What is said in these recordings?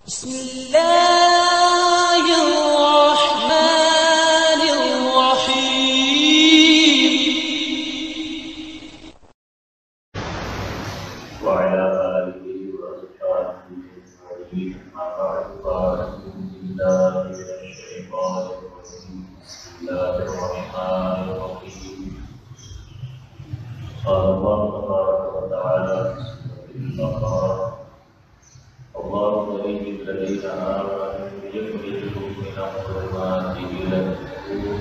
بسم الله الرحمن الرحيم وعلى آله وأصحابه أجمعين أما بعد فأعوذ بالله من الشيطان الرجيم بسم الله الرحمن الرحيم قال الله تبارك وتعالى في سورة البقرة الله ولي الذين آمنوا يخرجهم من الظلمات إلى النور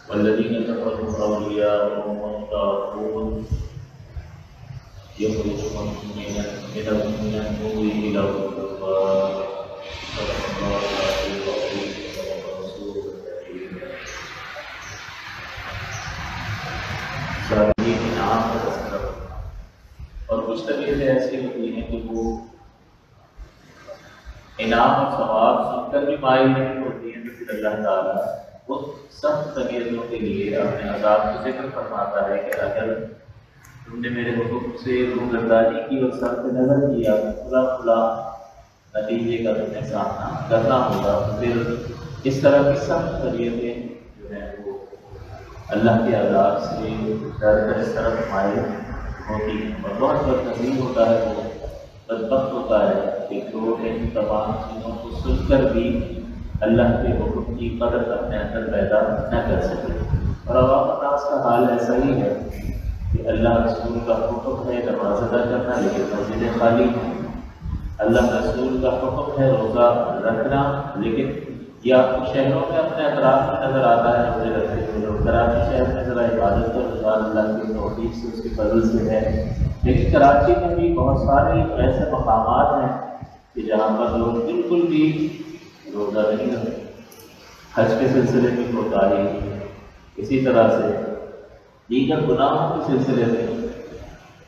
والذين كفروا أولياءهم الطاغوت يخرجهم من النور إلى الظلمات صدق الله العلي العظيم صدق رسوله الكريم سارے انعام کا تذکرہ اور کچھ طبیعتیں ایسی ہوتی ہیں کہ وہ انعام اور ثواب سن کر بھی مائل نہیں ہوتی ہیں، تو پھر اللہ تعالیٰ وہ سخت طبیعتوں کے لیے اپنے عذاب کو ذکر فرماتا ہے کہ اگر تم نے میرے حکم سے روگردانی کی اور سخت نظر کیا کھلا نتیجے کا تم نے سامنا کرنا ہوگا، تو پھر اس طرح کی سخت طبیعتیں جو ہیں وہ اللہ کے عذاب سے ڈر کر اس طرف مائل ہوتی ہیں، اور بہت بدنصیب ہوتا ہے، وہ بدبخت ہوتا ہے کہ جو ان تمام چیزوں کو سن کر بھی اللہ کے حکم کی قدر اپنے اندر پیدا نہ کر سکے۔ اور عوام الناس کا حال ایسا ہی ہے کہ اللہ رسول کا حکم ہے نماز ادا کرنا لیکن مسجدیں خالی ہیں، اللہ رسول کا حکم ہے روزہ رکھنا لیکن یہ آپ کو شہروں میں اپنے اطراف میں نظر آتا ہے روزے رکھتے ہوئے لوگ، کراچی شہر میں ذرا عبادت اور رضوان اللہ کی توفیق سے اس کے فضل سے ہے، لیکن کراچی میں بھی بہت سارے ایسے مقامات ہیں کہ جہاں پر لوگ بالکل بھی روزہ نہیں رکھتے، حج کے سلسلے میں کوتاہی، اسی طرح سے دیگر گناہوں کے سلسلے میں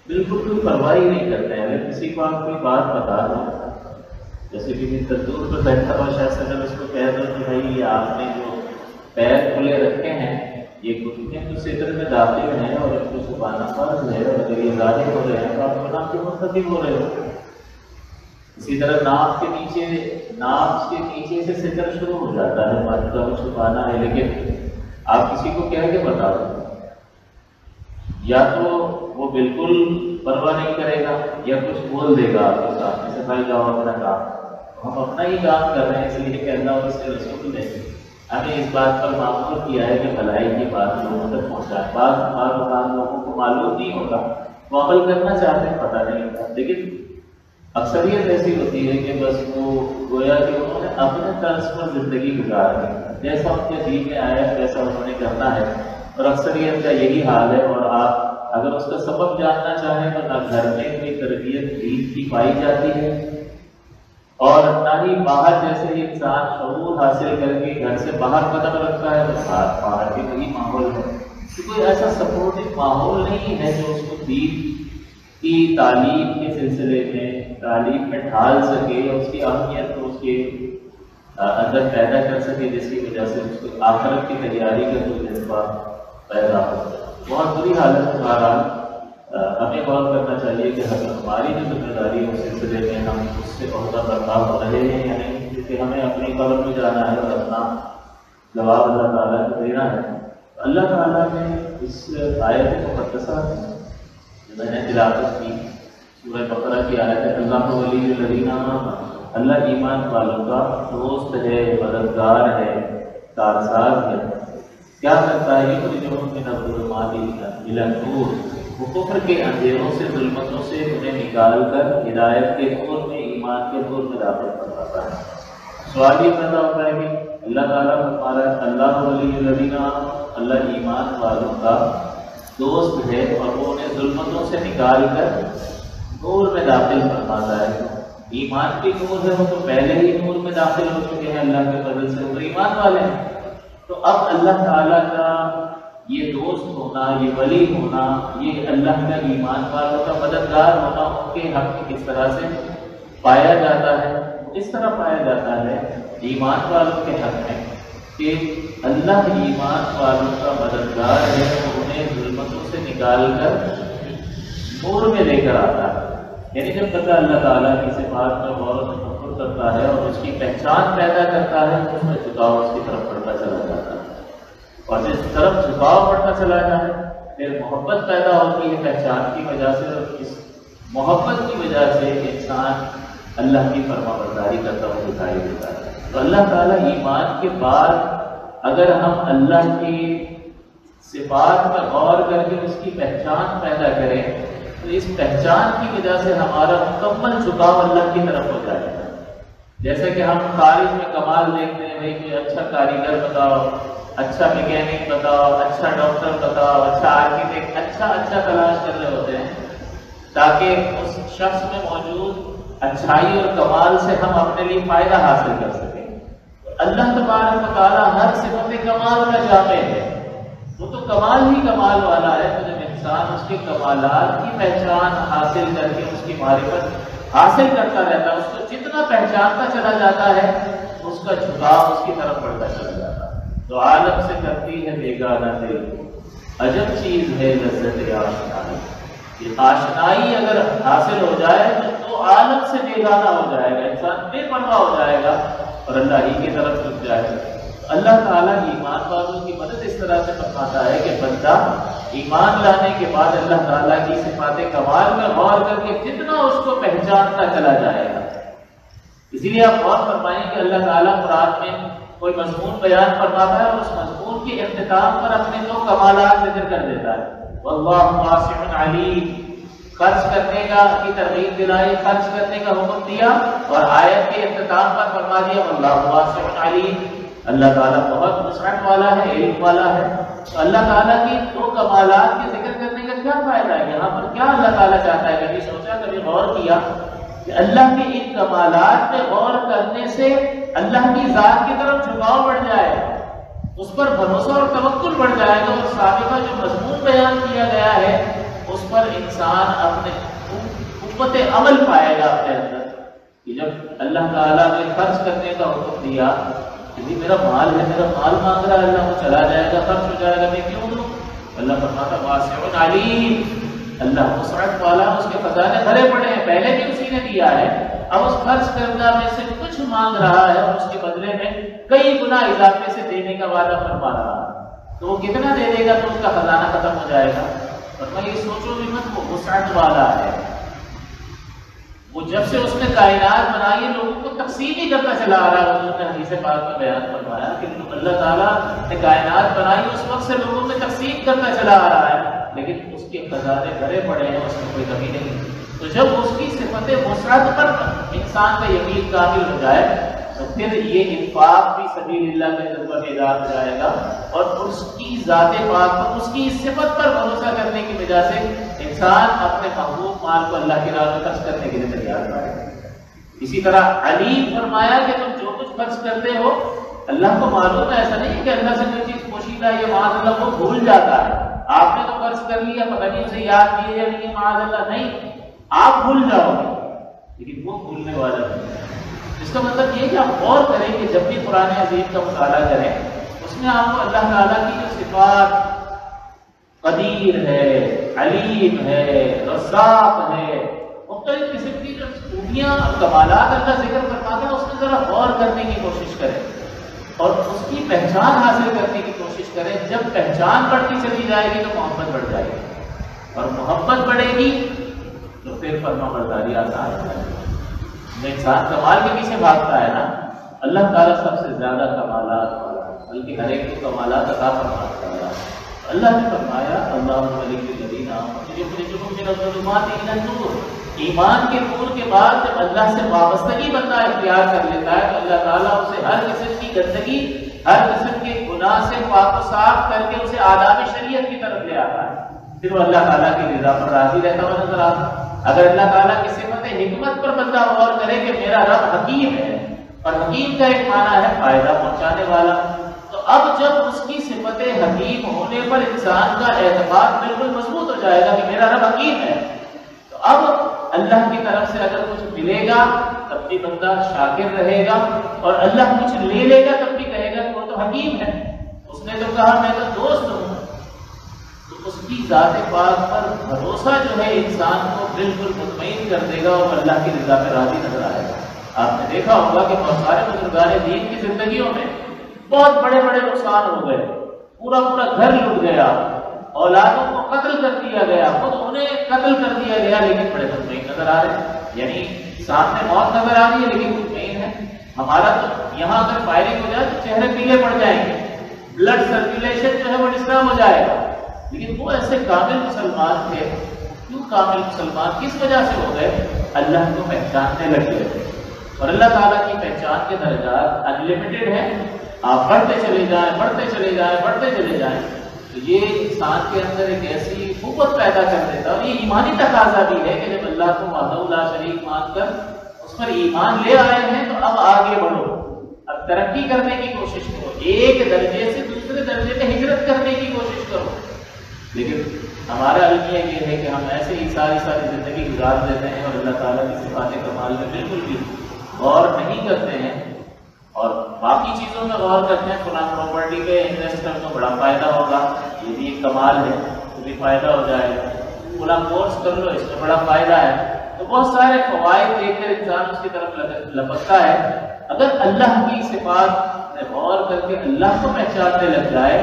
بالکل کوئی پرواہ نہیں کرتے ہیں۔ اگر کسی کو آپ کوئی بات بتا دو، جیسے کہ تندور پہ بیٹھا ہوا شاید سے اگر اس کو کہہ دو کہ بھائی یہ آپ نے جو پیر کھلے رکھے ہیں یہ گھٹنے تو صدر میں داخل ہیں اور ان کو چھپانا فرض ہے، اور اگر یہ ظاہر ہو رہے ہیں تو آپ گناہ کے مرتکب ہو رہے ہو۔ اسی طرح ناک کے نیچے سے صدر شروع ہو جاتا ہے، مرد کا وہ چھپانا ہے، لیکن آپ کسی کو کہہ کے بتا دو، یا تو وہ بالکل پرواہ نہیں کرے گا یا کچھ بول دے گا آپ کے سامنے سے، بھائی جاؤ اپنا کام، ہم اپنا ہی کام کر رہے ہیں، اس لیے کہ اللہ اور اس کے رسول نے ہمیں اس بات پر معمور کیا ہے کہ بھلائی کی بات لوگوں تک پہنچائیں۔ بعض لوگوں کو معلوم نہیں ہوگا، وہ عمل کرنا چاہتے ہیں، پتہ نہیں ہوتا، لیکن اکثریت ایسی ہوتی ہے کہ بس وہ گویا کہ انہوں نے اپنے طرز پر زندگی گزارنی ہے، جیسا ان کے دین میں آیا ویسا انہوں نے کرنا ہے، اور اکثریت کا یہی حال ہے۔ اور آپ اگر اس کا سبب جاننا چاہیں تو نہ گھر میں کوئی تربیت دین کی پائی جاتی ہے، اور نہ ہی باہر جیسے انسان شعور حاصل کر کے گھر سے باہر قدم رکھتا ہے، باہر کے وہی ماحول ہے، تو کوئی ایسا سپورٹنگ ماحول نہیں ہے جو اس کو دین کی تعلیم کے سلسلے میں تعلیم میں ڈھال سکے اور اس کی اہمیت کو اس کے اندر پیدا کر سکے، جس کی وجہ سے اس کو آخرت کی تیاری کا کوئی جذبہ پیدا ہو۔ بہت بری حالت ہے۔ بہرحال ہمیں غور کرنا چاہیے کہ ہماری جو ذمہ داری ہے اس سلسلے میں ہم اس سے عہدہ برتاؤ ہو رہے ہیں یا نہیں، کیونکہ ہمیں اپنی قبر میں جانا ہے اور اپنا جواب اللہ تعالیٰ کو دینا ہے۔ اللہ تعالیٰ نے اس آیت مقدسہ جو میں نے تلاوت کی سورہ بقرہ کی آیت ہے، اللہ ولی الذین آمنوا، اللہ ایمان والوں کا دوست ہے، مددگار ہے، کارساز ہے۔ کیا کرتا ہے؟ یخرجہم من الظلمات الی النور، وہ کفر کے اندھیروں سے ظلمتوں سے انہیں نکال کر ہدایت کے نور میں ایمان کے نور میں داخل کرواتا ہے۔ سوال یہ پیدا ہوتا ہے کہ اللہ تعالیٰ فرما رہا ہے اللہ ولی الذین آمنوا، اللہ ایمان والوں کا دوست ہے اور وہ انہیں ظلمتوں سے نکال کر نور میں داخل فرماتا ہے۔ ایمان کی نور ہے، وہ تو پہلے ہی نور میں داخل ہو چکے ہیں اللہ کے فضل سے، وہ ایمان والے ہیں، تو اب اللہ تعالیٰ کا یہ دوست ہونا، یہ ولی ہونا، یہ اللہ کا ایمان والوں کا مددگار ہونا ان کے حق میں کس طرح سے پایا جاتا ہے؟ اس طرح پایا جاتا ہے ایمان والوں کے حق میں کہ اللہ ایمان والوں کا مددگار ہے، انہیں ظلمتوں سے نکال کر نور میں لے کر آتا ہے۔ یعنی جب بندہ اللہ تعالیٰ کی صفات میں غور و تفکر کرتا ہے اور اس کی پہچان پیدا کرتا ہے تو اس میں جھکاؤ اس کی طرف بڑھتا چلا جاتا ہے، اور جس طرف جھکاؤ بڑھتا چلا جائے پھر محبت پیدا ہوتی ہے پہچان کی وجہ سے، اور اس محبت کی وجہ سے انسان اللہ کی فرما برداری کرتا ہوا دکھائی دیتا ہے۔ تو اللہ تعالیٰ ایمان کے بعد اگر ہم اللہ کی صفات پر غور کر کے اس کی پہچان پیدا کریں تو اس پہچان کی وجہ سے ہمارا مکمل جھکاؤ اللہ کی طرف ہو جائے گا۔ جیسے کہ ہم خارج میں کمال دیکھتے ہیں، بھائی کوئی اچھا کاریگر بتاؤ، اچھا میکینک بتاؤ، اچھا ڈاکٹر بتاؤ، اچھا آرکیٹیکٹ، اچھا تلاش کر رہے ہوتے ہیں تاکہ اس شخص میں موجود اچھائی اور کمال سے ہم اپنے لیے فائدہ حاصل کر سکیں۔ اللہ تبارک و تعالیٰ ہر صفت کمال کا جامع ہے، وہ تو کمال ہی کمال والا ہے۔ تو جب انسان اس کے کمالات کی پہچان حاصل کر کے اس کی معرفت حاصل کرتا رہتا ہے، اس کو جتنا پہچانتا چلا جاتا ہے اس کا جھکاؤ اس کی طرف بڑھتا چلا جاتا ہے۔ تو عالم سے کرتی ہے بیگانہ دل، عجب چیز ہے لذت آشنائی۔ یہ آشنائی اگر حاصل ہو جائے تو عالم سے بیگانہ ہو جائے گا، انسان بے پرواہ ہو جائے گا اور اللہ ہی کی طرف جھک جائے گا۔ اللہ تعالیٰ ایمان والوں کی مدد اس طرح سے فرماتا ہے کہ بندہ ایمان لانے کے بعد اللہ تعالیٰ کی صفات کمال میں غور کر کے جتنا اس کو پہچانتا چلا جائے گا۔ اسی لیے آپ غور فرمائیں کہ اللہ تعالیٰ قرآن میں کوئی مضمون بیان فرماتا ہے اور اس مضمون کے اختتام پر اپنے دو کمالات ذکر کر دیتا ہے، واللہ واسع علیم، خرچ کرنے کی ترغیب دلائی، خرچ کرنے کا حکم دیا، اور آیت کے اختتام پر فرما دیا واللہ واسع علیم، اللہ تعالیٰ بہت وسعت والا ہے، علم والا ہے۔ تو اللہ تعالیٰ کی دو کمالات کے ذکر کرنے کا کیا فائدہ ہے؟ یہاں پر کیا اللہ تعالیٰ چاہتا ہے؟ کبھی سوچا، کبھی غور کیا کہ اللہ کے ان کمالات پہ غور کرنے سے اللہ کی ذات کی طرف جھکاؤ بڑھ جائے گا، اس پر بھروسہ اور توکل بڑھ جائے گا، اور سابقہ جو مضمون بیان کیا گیا ہے اس پر انسان اپنے قوت عمل پائے گا اپنے اندر، کہ جب اللہ تعالیٰ نے خرچ کرنے کا حکم دیا کہ میرا مال ہے، میرا مال مانگ رہا ہے، اللہ وہ چلا جائے گا، خرچ ہو جائے گا، میں کیوں دوں؟ اللہ فرماتا واسع علیم، اللہ وسعت والا، اس کے خزانے بھرے پڑے ہیں، پہلے بھی اسی نے دیا ہے، اب اس خرچ کردہ میں سے کچھ مانگ رہا ہے اور اس کے بدلے میں کئی گنا اضافے سے دینے کا وعدہ فرما رہا ہے، تو وہ کتنا دے دے گا تو اس کا خزانہ ختم ہو جائے گا؟ فرمایا یہ سوچو بھی مت، وہ وسعت والا ہے، وہ جب سے اس نے کائنات بنائی ہے لوگوں کو تقسیم ہی کرتا چلا آ رہا ہے۔ حضور نے حدیث پاک میں بیان فرمایا کہ اللہ تعالیٰ نے کائنات بنائی اس وقت سے لوگوں میں تقسیم کرتا چلا آ رہا ہے، لیکن اس کے خزانے بھرے پڑے ہیں، اس میں کوئی کمی نہیں۔ تو جب اس کی صفت وسعت پر انسان کا یقین کامل ہو جائے تو پھر یہ انفاق بھی سبیل اللہ کے جذبہ بیدار ہو جائے گا، اور اس کی ذات پاک پر، اس کی صفت پر بھروسہ کرنے کی وجہ سے انسان اپنے محبوب مال کو اللہ کی راہ میں خرچ کرنے کے لیے تیار رہے گا۔ اسی طرح علیم فرمایا کہ تم جو کچھ خرچ کرتے ہو اللہ کو معلوم ہے، ایسا نہیں کہ اللہ سے کوئی چیز پوشیدہ ہے، یہ معاذ اللہ وہ بھول جاتا ہے، آپ نے تو خرچ کر لیا، پتہ نہیں اسے یاد کیے یا نہیں، معاذ اللہ نہیں، آپ بھول جاؤ گے، لیکن وہ بھولنے والا نہیں۔ اس کا مطلب یہ کہ آپ غور کریں کہ جب بھی قرآن عظیم کا مطالعہ کریں اس میں آپ کو اللہ تعالیٰ کی جو صفات قدیر ہے، علیم ہے، رزاق ہے، مختلف قسم کی جو خوبیاں اور کمالات اللہ ذکر فرماتا ہے اس میں ذرا غور کرنے کی کوشش کریں اور اس کی پہچان حاصل کرنے کی کوشش کریں۔ جب پہچان بڑھتی چلی جائے گی تو محبت بڑھ جائے گی، اور محبت بڑھے گی تو پھر فرما برداری آسان ہو جائے گی۔ انسان کمال کے پیچھے بھاگتا ہے نا، اللہ تعالیٰ سب سے زیادہ کمالات والا ہے، بلکہ ہر ایک کو کمالات عطا فرماتا ہے۔ اللہ نے فرمایا اللہ ملک الذین آمنوا یخرجہم من الظلمات الی النور، ایمان کے نور کے بعد جب اللہ سے وابستگی بندہ اختیار کر لیتا ہے تو اللہ تعالیٰ اسے ہر قسم کی گندگی، ہر قسم کے گناہ سے پاک و صاف کر کے اسے آداب شریعت کی طرف لے آتا ہے، پھر وہ اللہ تعالیٰ کی رضا پر راضی رہتا ہوا نظر آتا ہے۔ اگر اللہ تعالیٰ کی صفت حکمت پر بندہ غور کرے کہ میرا رب حکیم ہے، اور حکیم کا ایک معنی ہے فائدہ پہنچانے والا، تو اب جب اس کی صفت حکیم ہونے پر انسان کا اعتماد بالکل مضبوط ہو جائے گا کہ میرا رب حکیم ہے، تو اب اللہ کی طرف سے اگر کچھ ملے گا تب بھی بندہ شاکر رہے گا، اور اللہ کچھ لے لے گا تب بھی کہے گا کہ وہ تو حکیم ہے، اس نے تو کہا میں تو دوست ہوں، تو اس کی ذات پاک پر بھروسہ جو ہے انسان کو بالکل مطمئن کر دے گا اور اللہ کی رضا پہ راضی نظر آئے گا۔ آپ نے دیکھا ہوگا کہ بہت سارے بزرگان دین کی زندگیوں میں بہت بڑے بڑے نقصان ہو گئے، پورا پورا گھر لٹ گیا، اولادوں کو قتل کر دیا گیا، خود انہیں قتل کر دیا گیا، لیکن بڑے مطمئن نظر آ رہے ہیں۔ یعنی سامنے موت نظر آ رہی ہے لیکن مطمئن ہے۔ ہمارا تو یہاں اگر فائرنگ ہو جائے تو چہرے پیلے پڑ جائیں گے، بلڈ سرکولیشن جو ہے وہ ڈسٹرب ہو جائے گا، لیکن وہ ایسے کامل مسلمان تھے۔ کیوں کامل مسلمان کس وجہ سے ہو گئے؟ اللہ کو پہچاننے لگ گئے، اور اللہ تعالیٰ کی پہچان کے درجات انلمیٹڈ ہیں، آپ بڑھتے چلے جائیں بڑھتے چلے جائیں بڑھتے چلے جائیں، تو یہ انسان کے اندر ایک ایسی قوت پیدا کر دیتا ہے۔ اور یہ ایمانی تقاضا بھی ہے کہ جب اللہ کو وحدہ لا شریک مان کر اس پر ایمان لے آئے ہیں تو اب آگے بڑھو، اب ترقی کرنے کی کوشش کرو، ایک درجے سے دوسرے درجے میں ہجرت کرنے کی کوشش کرو۔ لیکن ہمارا المیہ یہ ہے کہ ہم ایسے ہی ساری زندگی گزار دیتے ہیں اور اللہ تعالیٰ کی صفات کمال میں بالکل بھی غور نہیں کرتے ہیں، اور باقی چیزوں میں غور کرتے ہیں۔ فلاں پراپرٹی پہ انویسٹ کر تو بڑا فائدہ ہوگا، یہ بھی ایک کمال ہے، تو بھی فائدہ ہو جائے گا، فلاں کورس کر لو، اس میں بڑا فائدہ ہے، تو بہت سارے فوائد دیکھ کر انسان اس کی طرف لپکتا ہے۔ اگر اللہ کی صفات میں غور کر کے اللہ کو پہچاننے لگ جائے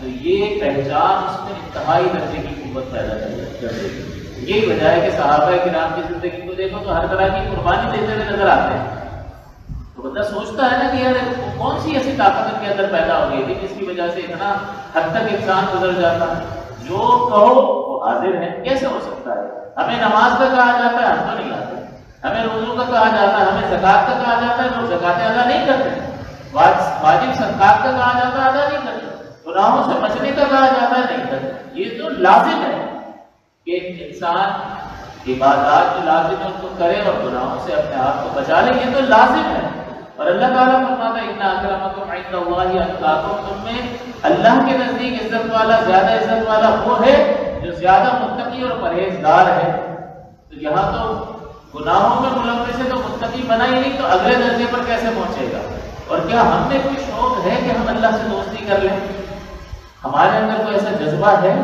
تو یہ پہچان اس میں انتہائی درجے کی قوت پیدا کر دے گی۔ یہی وجہ ہے کہ صحابہ کرام کی زندگی کو دیکھو تو ہر طرح کی قربانی دیتے ہوئے نظر آتے ہیں، تو بندہ سوچتا ہے نا کہ یار کون سی ایسی طاقت ان کے اندر پیدا ہو گئی تھی جس کی وجہ سے اتنا حد تک انسان گزر جاتا ہے۔ جو کہو وہ حاضر ہے، کیسے ہو سکتا ہے؟ ہمیں نماز کا کہا جاتا ہے، ہم تو نہیں آتے، ہمیں روزوں کا کہا جاتا ہے، ہمیں زکوٰۃ کا کہا جاتا ہے، لوگ زکوٰۃ ادا نہیں کرتے، واجب صدقات کا کہا جاتا ہے، ادا نہیں کرتے، گناہوں سے بچنے کا کہا جاتا ہے، نہیں کرتے۔ یہ تو لازم ہے کہ انسان عبادات جو لازم ہے ان کو کرے اور گناہوں سے اپنے آپ کو بچا لے، یہ تو لازم ہے۔ اور اللہ تعالیٰ فرماتا ہے ان اکرمکم عند اللہ اتقاکم، تم میں اللہ کے نزدیک عزت والا، زیادہ عزت والا وہ ہے جو زیادہ متقی اور پرہیزگار ہے۔ تو یہاں تو گناہوں میں ملوث ہے تو متقی بنا ہی نہیں، تو اگلے درجے پر کیسے پہنچے گا؟ اور کیا ہم میں کوئی شوق ہے کہ ہم اللہ سے دوستی کر لیں؟ ہمارے اندر کوئی ایسا جذبہ ہے،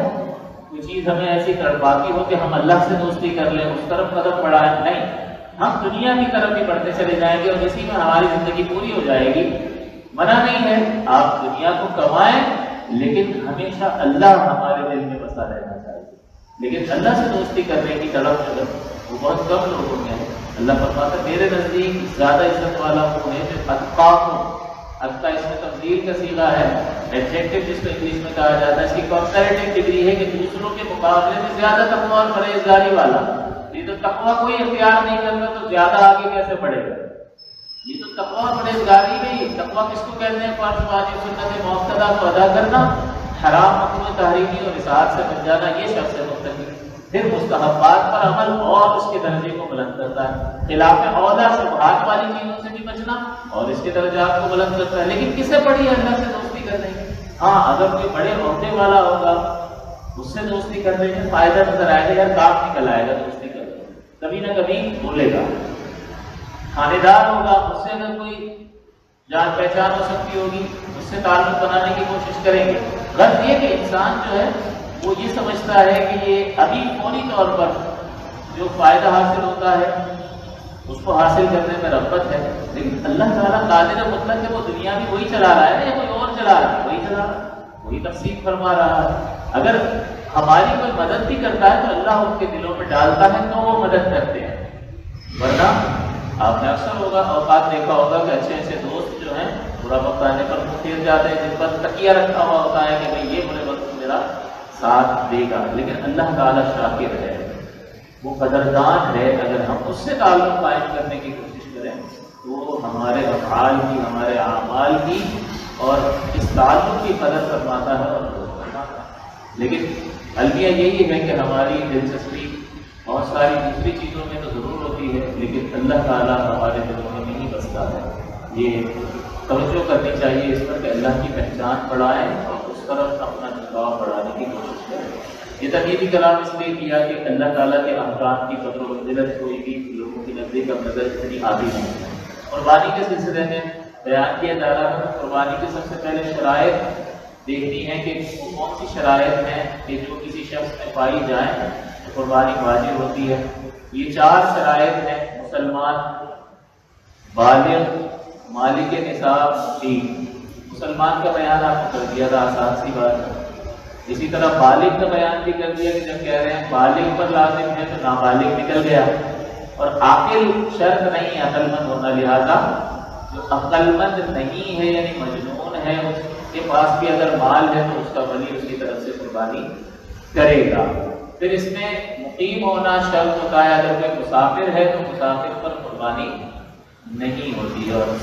کوئی چیز ہمیں ایسی تڑپاتی ہو کہ ہم اللہ سے دوستی کر لیں، اس طرف قدم بڑھائیں؟ نہیں، ہم دنیا کی طرف ہی بڑھتے چلے جائیں گے اور اسی میں ہماری زندگی پوری ہو جائے گی۔ منع نہیں ہے آپ دنیا کو کمائیں، لیکن ہمیشہ اللہ ہمارے دل میں بسا رہنا چاہیے۔ لیکن اللہ سے دوستی کرنے کی طرف جو وہ بہت کم لوگوں میں ہے۔ اللہ فرماتا ہے میرے نزدیک زیادہ عزت والا وہ ہے جو اتقاکم، اتقا اس میں تفضیل کا صیغہ ہے، ایڈجیکٹو جس کو انگلش میں کہا جاتا ہے، اس کی کمپیریٹو ڈگری ہے کہ دوسروں کے مقابلے میں زیادہ تقویٰ اور پرہیزگاری والا۔ یہ تو تقویٰ کوئی اختیار نہیں کرتا تو زیادہ آگے کیسے بڑھے گا؟ یہ تو تقویٰ اور پرہیزگاری نہیں۔ تقویٰ کس کو کہتے ہیں؟ فرض واجب سنت مؤکدہ کو ادا کرنا، حرام مکروہ تحریمی اور اطاعت سے بچ جانا، یہ شخص ہے متقی۔ پھر مستحبات پر عمل اور اس کے درجے کو بلند کرتا ہے، خلاف اولیٰ شبہات والی چیزوں سے بھی بچنا اور اس کے درجات کو بلند کرتا ہے۔ لیکن کس سے بڑی ہے اللہ سے دوستی کرنے کی؟ ہاں، اگر کوئی بڑے عہدے والا ہوگا اس سے دوستی کرنے میں فائدہ نظر آئے گا، یار کام نکل آئے گا دوستی کرنے، کبھی نہ کبھی بولے گا۔ خانے دار ہوگا، اس سے اگر کوئی جان پہچان ہو سکتی ہوگی، اس سے تعلق بنانے کی کوشش کریں گے۔ غرض یہ کہ انسان جو ہے وہ یہ سمجھتا ہے کہ یہ ابھی فوری طور پر جو فائدہ حاصل ہوتا ہے اس کو حاصل کرنے میں رغبت ہے، لیکن اللہ تعالیٰ قادر مطلق ہے، وہ دنیا بھی وہی چلا رہا ہے یا کوئی اور چلا رہا ہے؟ وہی چلا رہا ہے، وہی تقسیم فرما رہا ہے۔ اگر ہماری کوئی مدد بھی کرتا ہے تو اللہ ان کے دلوں میں ڈالتا ہے تو وہ مدد کرتے ہیں، ورنہ آپ نے اکثر ہوگا اوقات دیکھا ہوگا کہ اچھے ایسے دوست جو ہیں برا وقت آنے پر منہ پھیر جاتے ہیں، جن پر تکیہ رکھا ہوا ہوتا ہے کہ بھائی یہ برے وقت میرا ساتھ دے گا، لیکن اللہ تعالیٰ شاکر ہے، وہ قدردان ہے۔ اگر ہم اس سے تعلق قائم کرنے کی کوشش کریں تو وہ ہمارے افعال کی، ہمارے اعمال کی اور اس تعلق کی قدر فرماتا ہے اور درست فرماتا ہے۔ لیکن المیہ یہی ہے کہ ہماری دلچسپی بہت ساری دوسری چیزوں میں تو ضرور ہوتی ہے، لیکن اللہ تعالیٰ ہمارے دلوں میں نہیں بستا ہے۔ یہ توجہ کرنی چاہیے اس پر کہ اللہ کی پہچان بڑھائیں اور اس طرف اپنا جھکاؤ بڑھانے کی کوشش کریں۔ یہ تمہیدی کلام اس لیے کیا کہ اللہ تعالیٰ کے احکام کی قدر و منزلت کوئی بھی لوگوں کی نزدیک اب نظر اتنی آتی نہیں ہے۔ قربانی کے سلسلے میں بیان کیا جا رہا ہے، قربانی کے سب سے پہلے شرائط دیکھتی ہیں کہ کون سی شرائط ہیں کہ جو کسی شخص میں پائی جائیں تو قربانی واجب ہوتی ہے۔ یہ 4 شرائط ہیں: مسلمان، بالغ، مالک نصاب، ٹھیک۔ مسلمان کا بیان آپ کو کر دیا تھا، آسان سی بات ہے۔ اسی طرح بالغ کا بیان بھی کر دیا کہ جب کہہ رہے ہیں بالغ پر لازم ہے تو نابالغ نکل گیا، اور عاقل شرط نہیں ہے عقل مند ہونا، لہذا جو عقل مند نہیں ہے یعنی مجنون ہے اس کے پاس بھی اگر مال ہے تو اس کا ولی اس کی طرف سے قربانی کرے گا۔ پھر اس میں مقیم ہونا شرط ہوتا ہے، اگر کوئی مسافر ہے تو مسافر پر قربانی نہیں ہوتی ہے۔ اور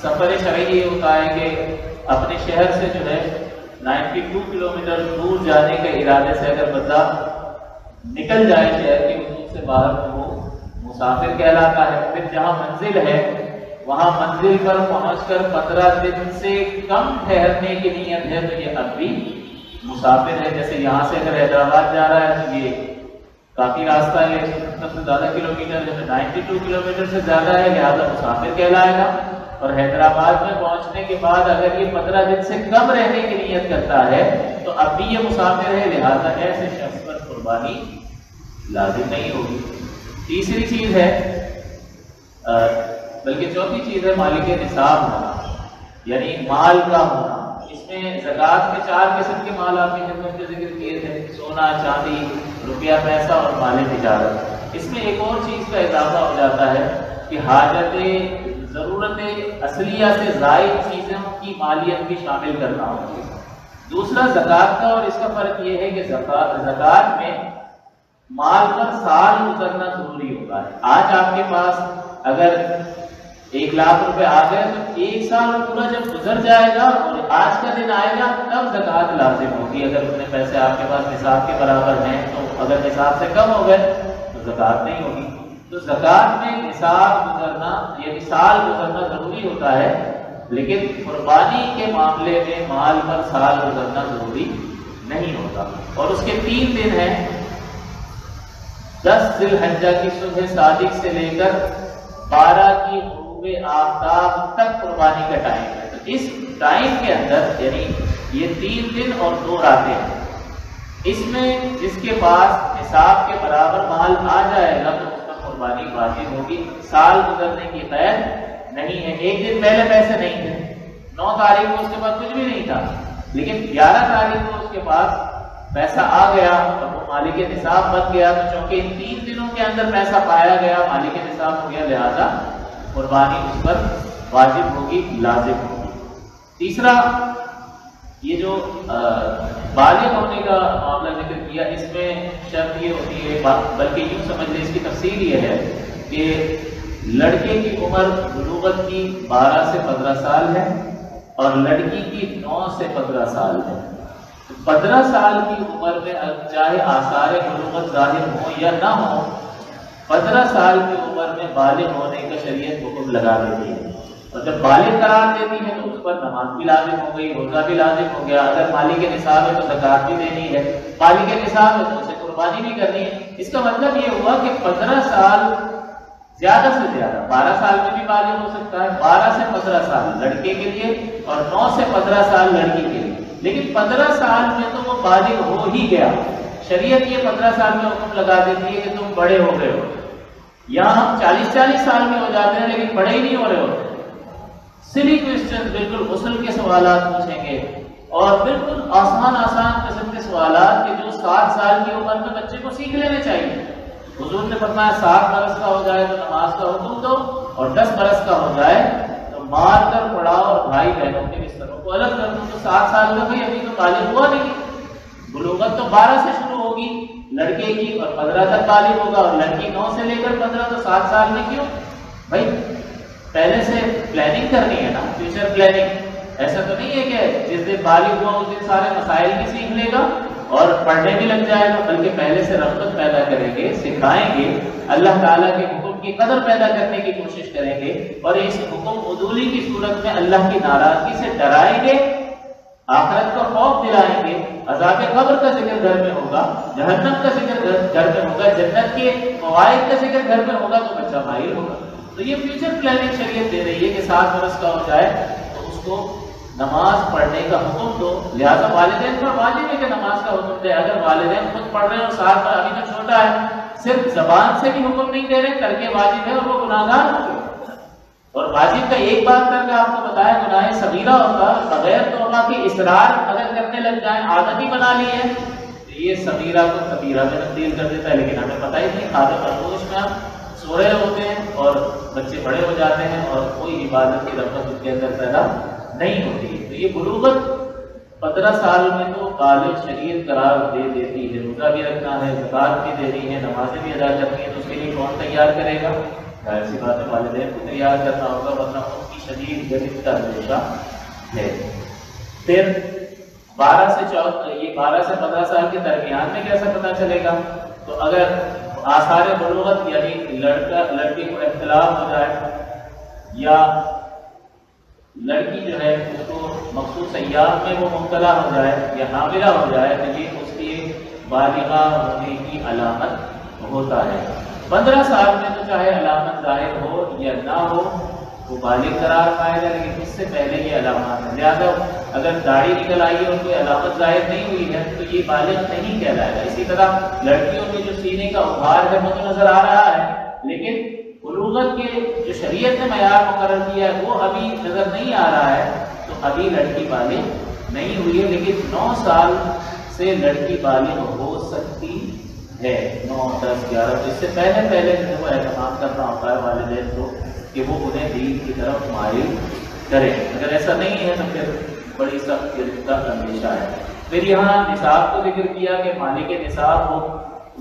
سفر شرعی یہ ہوتا ہے کہ اپنے شہر سے جو ہے 92 کلومیٹر دور جانے کے ارادے سے اگر بندہ نکل جائے شہر کی حدود سے باہر تو وہ مسافر کہلاتا ہے۔ پھر جہاں منزل ہے وہاں منزل پر پہنچ کر 15 دن سے کم ٹھہرنے کی نیت ہے تو یہ اب بھی مسافر ہے۔ جیسے یہاں سے اگر حیدرآباد جا رہا ہے تو یہ کافی راستہ ہے، 170 سے زیادہ کلومیٹر ہے، 92 کلومیٹر سے زیادہ ہے، لہٰذا مسافر کہلائے گا۔ اور حیدرآباد میں پہنچنے کے بعد اگر یہ 15 دن سے کم رہنے کی نیت کرتا ہے تو اب بھی یہ مسافر ہے، لہذا ایسے شخص پر قربانی لازم نہیں ہوگی۔ تیسری چیز ہے بلکہ چوتھی چیز ہے مالک نصاب ہونا، یعنی مال کا ہونا۔ اس میں زکوٰۃ کے 4 قسم کے مال آپ کی خدمت میں ذکر کیے تھے: سونا، چاندی، روپیہ پیسہ اور مال تجارت۔ اس میں ایک اور چیز کا اضافہ ہو جاتا ہے کہ حاجت ضرورت اصلیہ سے زائد چیزوں کی مالیت بھی شامل کرنا ہوگی۔ دوسرا زکوٰۃ کا اور اس کا فرق یہ ہے کہ زکوٰۃ میں مال پر سال گزرنا ضروری ہوتا ہے۔ آج آپ کے پاس اگر 1 لاکھ روپے آ گئے تو 1 سال پورا جب گزر جائے گا اور آج کا دن آئے گا تب زکوٰۃ لازم ہوگی۔ اگر اتنے پیسے آپ کے پاس نصاب کے برابر ہیں تو اگر نصاب سے کم ہو گئے تو زکوٰۃ نہیں ہوگی۔ تو زکوٰۃ میں نصاب گزرنا یعنی سال گزرنا ضروری ہوتا ہے، لیکن قربانی کے معاملے میں مال پر سال گزرنا ضروری نہیں ہوتا۔ اور اس کے 3 دن ہیں: 10 ذی الحجہ کی صبح صادق سے لے کر 12 کی غروب آفتاب تک قربانی کا ٹائم ہے۔ تو اس ٹائم کے اندر یعنی یہ 3 دن اور 2 راتیں ہیں، اس میں جس کے پاس نصاب کے برابر مال آ جائے گا تو اس پر قربانی واجب ہوگی۔ سال گزرنے کی قید نہیں ہے۔ 1 دن پہلے پیسے نہیں تھے، 9 تاریخ کو اس کے پاس کچھ بھی نہیں تھا، لیکن 11 تاریخ کو اس کے پاس پیسہ آ گیا اور وہ مالک نصاب بن گیا، تو چونکہ ان 3 دنوں کے اندر پیسہ پایا گیا، مالک نصاب ہو گیا، لہذا قربانی اس پر واجب ہوگی، لازم ہوگی۔ تیسرا، یہ جو بالغ ہونے کا معاملہ ذکر کیا، اس میں شرط یہ ہوتی ہے، بلکہ یوں سمجھ لیں اس کی تفصیل یہ ہے کہ لڑکے کی عمر بلوغت کی 12 سے 15 سال ہے اور لڑکی کی 9 سے 15 سال ہے۔ 15 سال کی عمر میں چاہے آثار بلوغت ظاہر ہو یا نہ ہو، 15 سال کی عمر میں بالغ ہونے کا شریعت حکم لگا دیتی ہے، اور جب بالغ قرار دیتی ہے تو اس پر نماز بھی لازم ہو گئی، روزہ بھی لازم ہو گیا، اگر مالک نصاب ہے تو زکوٰۃ بھی دینی ہے، بالغ نصاب ہے تو اسے قربانی بھی کرنی ہے۔ اس کا مطلب یہ ہوا کہ 15 سال زیادہ سے زیادہ، 12 سال میں بھی بالغ ہو سکتا ہے، 12 سے 15 سال لڑکے کے لیے اور 9 سے 15 سال لڑکی کے لیے، لیکن 15 سال میں تو وہ بالغ ہو ہی گیا۔ شریعت یہ 15 سال میں حکم لگا دیتی ہے کہ تم بڑے ہو گئے ہو۔ یہاں ہم 40 سال میں ہو جاتے ہیں لیکن بڑے ہی نہیں ہو رہے ہوتے۔ سلی کوسچن، بالکل غسل کے سوالات پوچھیں گے اور بالکل آسان قسم کے سوالات کہ جو 7 سال کی عمر میں بچے کو سیکھ لینے چاہیے۔ حضور نے فرمایا 7 برس کا ہو جائے تو نماز کا حکم دو، اور 10 برس کا ہو جائے تو مار کر پڑھاؤ اور بھائی بہنوں کے بستروں کو الگ کر دو۔ تو 7 سال کا بھائی ابھی تو بالغ ہوا نہیں، بلوغت تو 12 سے شروع ہوگی لڑکے کی اور 15 تک بالغ ہوگا، اور لڑکی 9 سے لے کر 15، تو 7 سال میں کیوں بھائی؟ پہلے سے پلاننگ کرنی ہے نا، فیوچر پلاننگ۔ ایسا تو نہیں ہے کہ جس دن بالغ ہوا اس دن سارے مسائل بھی سیکھ لے گا اور پڑھنے بھی لگ جائے گا، بلکہ پہلے سے رغبت پیدا کریں گے، سکھائیں گے، اللہ تعالیٰ کے حکم کی قدر پیدا کرنے کی کوشش کریں گے، اور اس حکم عدولی کی صورت میں اللہ کی ناراضگی سے ڈرائیں گے، آخرت کا خوف دلائیں گے، عذاب قبر کا ذکر گھر میں ہوگا، جہنم کا ذکر گھر میں ہوگا، جنت کے فوائد کا ذکر گھر میں ہوگا، تو بچہ ماہر ہوگا۔ تو یہ فیوچر پلاننگ شریعت دے رہی ہے کہ 7 برس کا ہو جائے تو اس کو نماز پڑھنے کا حکم دو، لہٰذا والدین پر واجب ہے کہ نماز کا حکم دے۔ اگر والدین خود پڑھ رہے ہیں اور ساتھ پر ابھی تو چھوٹا ہے، صرف زبان سے بھی حکم نہیں دے رہے، ترک واجب ہے اور وہ گناہگار ہو گئے۔ اور واجب کا ایک بات کر کے آپ کو بتایا گناہ صغیرہ ہوتا، بغیر توبہ کے اصرار اگر کرنے لگ جائیں، عادت ہی بنا لی ہے تو یہ صغیرہ کو کبیرہ میں تبدیل کر دیتا ہے، لیکن ہمیں پتہ ہی نہیں، عادت فرموش میں ہم سو رہے ہوتے ہیں اور بچے بڑے ہو جاتے ہیں اور کوئی عبادت کی رغبت ان کے اندر پیدا نہیں ہوتی ہے۔ تو یہ بلوغت 15 سال میں تو بالغ شریعت قرار دے دیتی ہے، روزہ بھی رکھنا ہے، زکوٰۃ بھی دینی ہے، نمازیں بھی ادا کرنی ہے، تو اس کے لیے کون تیار کرے گا؟ ظاہر سی بات ہے والدین کو تیار کرنا ہوگا، ورنہ ان کی شدید گرفت کا اندیشہ ہے۔ پھر 12 سے 15 سال کے درمیان میں کیسا پتہ چلے گا؟ تو اگر آثار بلوغت یعنی لڑکی کو اختلاف ہو جائے یا لڑکی جو ہے اس کو مخصوص ایام میں وہ مبتلا ہو جائے یا حاملہ ہو جائے تو یہ اس کی بالغہ ہونے کی علامت ہوتا ہے۔ 15 سال میں تو چاہے علامت ظاہر ہو یا نہ ہو وہ بالغ قرار پائے گا، لیکن اس سے پہلے یہ علامات ہے، لہٰذا اگر داڑھی نکل آئی اور کوئی علامت ظاہر نہیں ہوئی ہے تو یہ بالغ نہیں کہلائے گا۔ اسی طرح لڑکیوں میں جو سینے کا ابھار ہے وہ تو نظر آ رہا ہے، لیکن بلوغت کے جو شریعت نے معیار مقرر کیا ہے وہ ابھی نظر نہیں آ رہا ہے، تو ابھی لڑکی بالغ نہیں ہوئی ہے، لیکن 9 سال سے لڑکی بالغ ہو سکتی ہے، 9، 10، 11، تو اس سے پہلے جو اہتمام کرنا ہوتا ہے والدین کو کہ وہ انہیں دین کی طرف مائل کریں۔ اگر ایسا نہیں ہے تو پھر بڑی سخت گرفت کا اندیشہ ہے۔ پھر یہاں نصاب کو ذکر کیا کہ مالک نصاب ہو،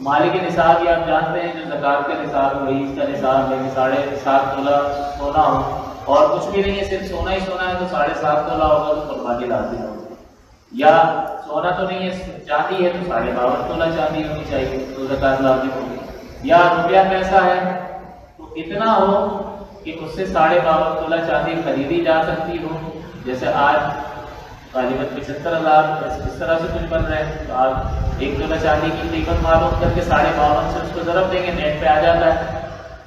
مالک نصاب یہ آپ جانتے ہیں جو زکوٰۃ کا نصاب ہے وہی اس کا نصاب ہے کہ 7.5 تولہ سونا ہو اور کچھ بھی نہیں ہے صرف سونا ہی سونا ہے تو 7.5 تولہ ہوگا تو قربانی لازم ہوگی، یا سونا تو نہیں ہے چاندی ہے تو 52.5 تولہ چاندی ہونی چاہیے تو زکوٰۃ لازم ہوگی، یا روپیہ پیسہ ہے تو اتنا ہو کہ اس سے 52.5 تولہ چاندی خریدی جا سکتی ہو، جیسے آج غالباً 75,000 اس طرح سے کچھ بن رہے ہیں، تو آپ 1 تولہ چاندی کی قیمت معلوم کر کے 52.5 سے اس کو ضرب دیں گے، نیٹ پہ آ جاتا ہے،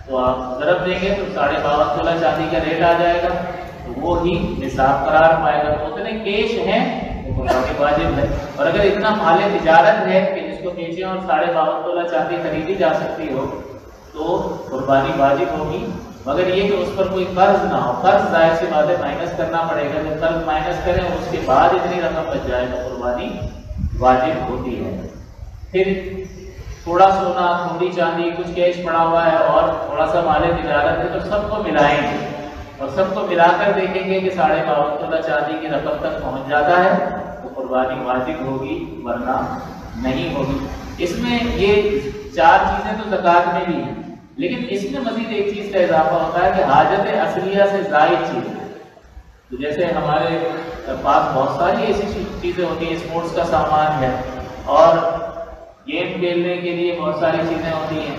تو آپ ضرب دیں گے تو 52.5 تولہ چاندی کا ریٹ آ جائے گا، تو وہ ہی نصاب قرار پائے گا۔ تو اتنے کیش ہیں وہ قربانی واجب ہے، اور اگر اتنا مال تجارت ہے کہ جس کو بیچیں اور 52.5 تولہ چاندی خریدی جا سکتی ہو تو قربانی واجب ہوگی، مگر یہ کہ اس پر کوئی قرض نہ ہو، قرض ظاہر سی بات ہے مائنس کرنا پڑے گا، جب قرض مائنس کریں اور اس کے بعد اتنی رقم بچ جائے تو قربانی واجب ہوتی ہے۔ پھر تھوڑا سونا، تھوڑی چاندی، کچھ کیش پڑا ہوا ہے اور تھوڑا سا مال تجارت ہے تو سب کو ملائیں گے اور سب کو ملا کر دیکھیں گے کہ 52.5 تولہ چاندی کی رقم تک پہنچ جاتا ہے تو قربانی واجب ہوگی ورنہ نہیں ہوگی۔ اس میں یہ 4 چیزیں تو زکوٰۃ میں بھی ہیں، لیکن اس میں مزید ایک چیز کا اضافہ ہوتا ہے کہ حاجت اصلیہ سے زائد چیز، تو جیسے ہمارے پاس بہت ساری ایسی چیزیں ہوتی ہیں، اسپورٹس کا سامان ہے اور گیم کھیلنے کے لیے بہت ساری چیزیں ہوتی ہیں،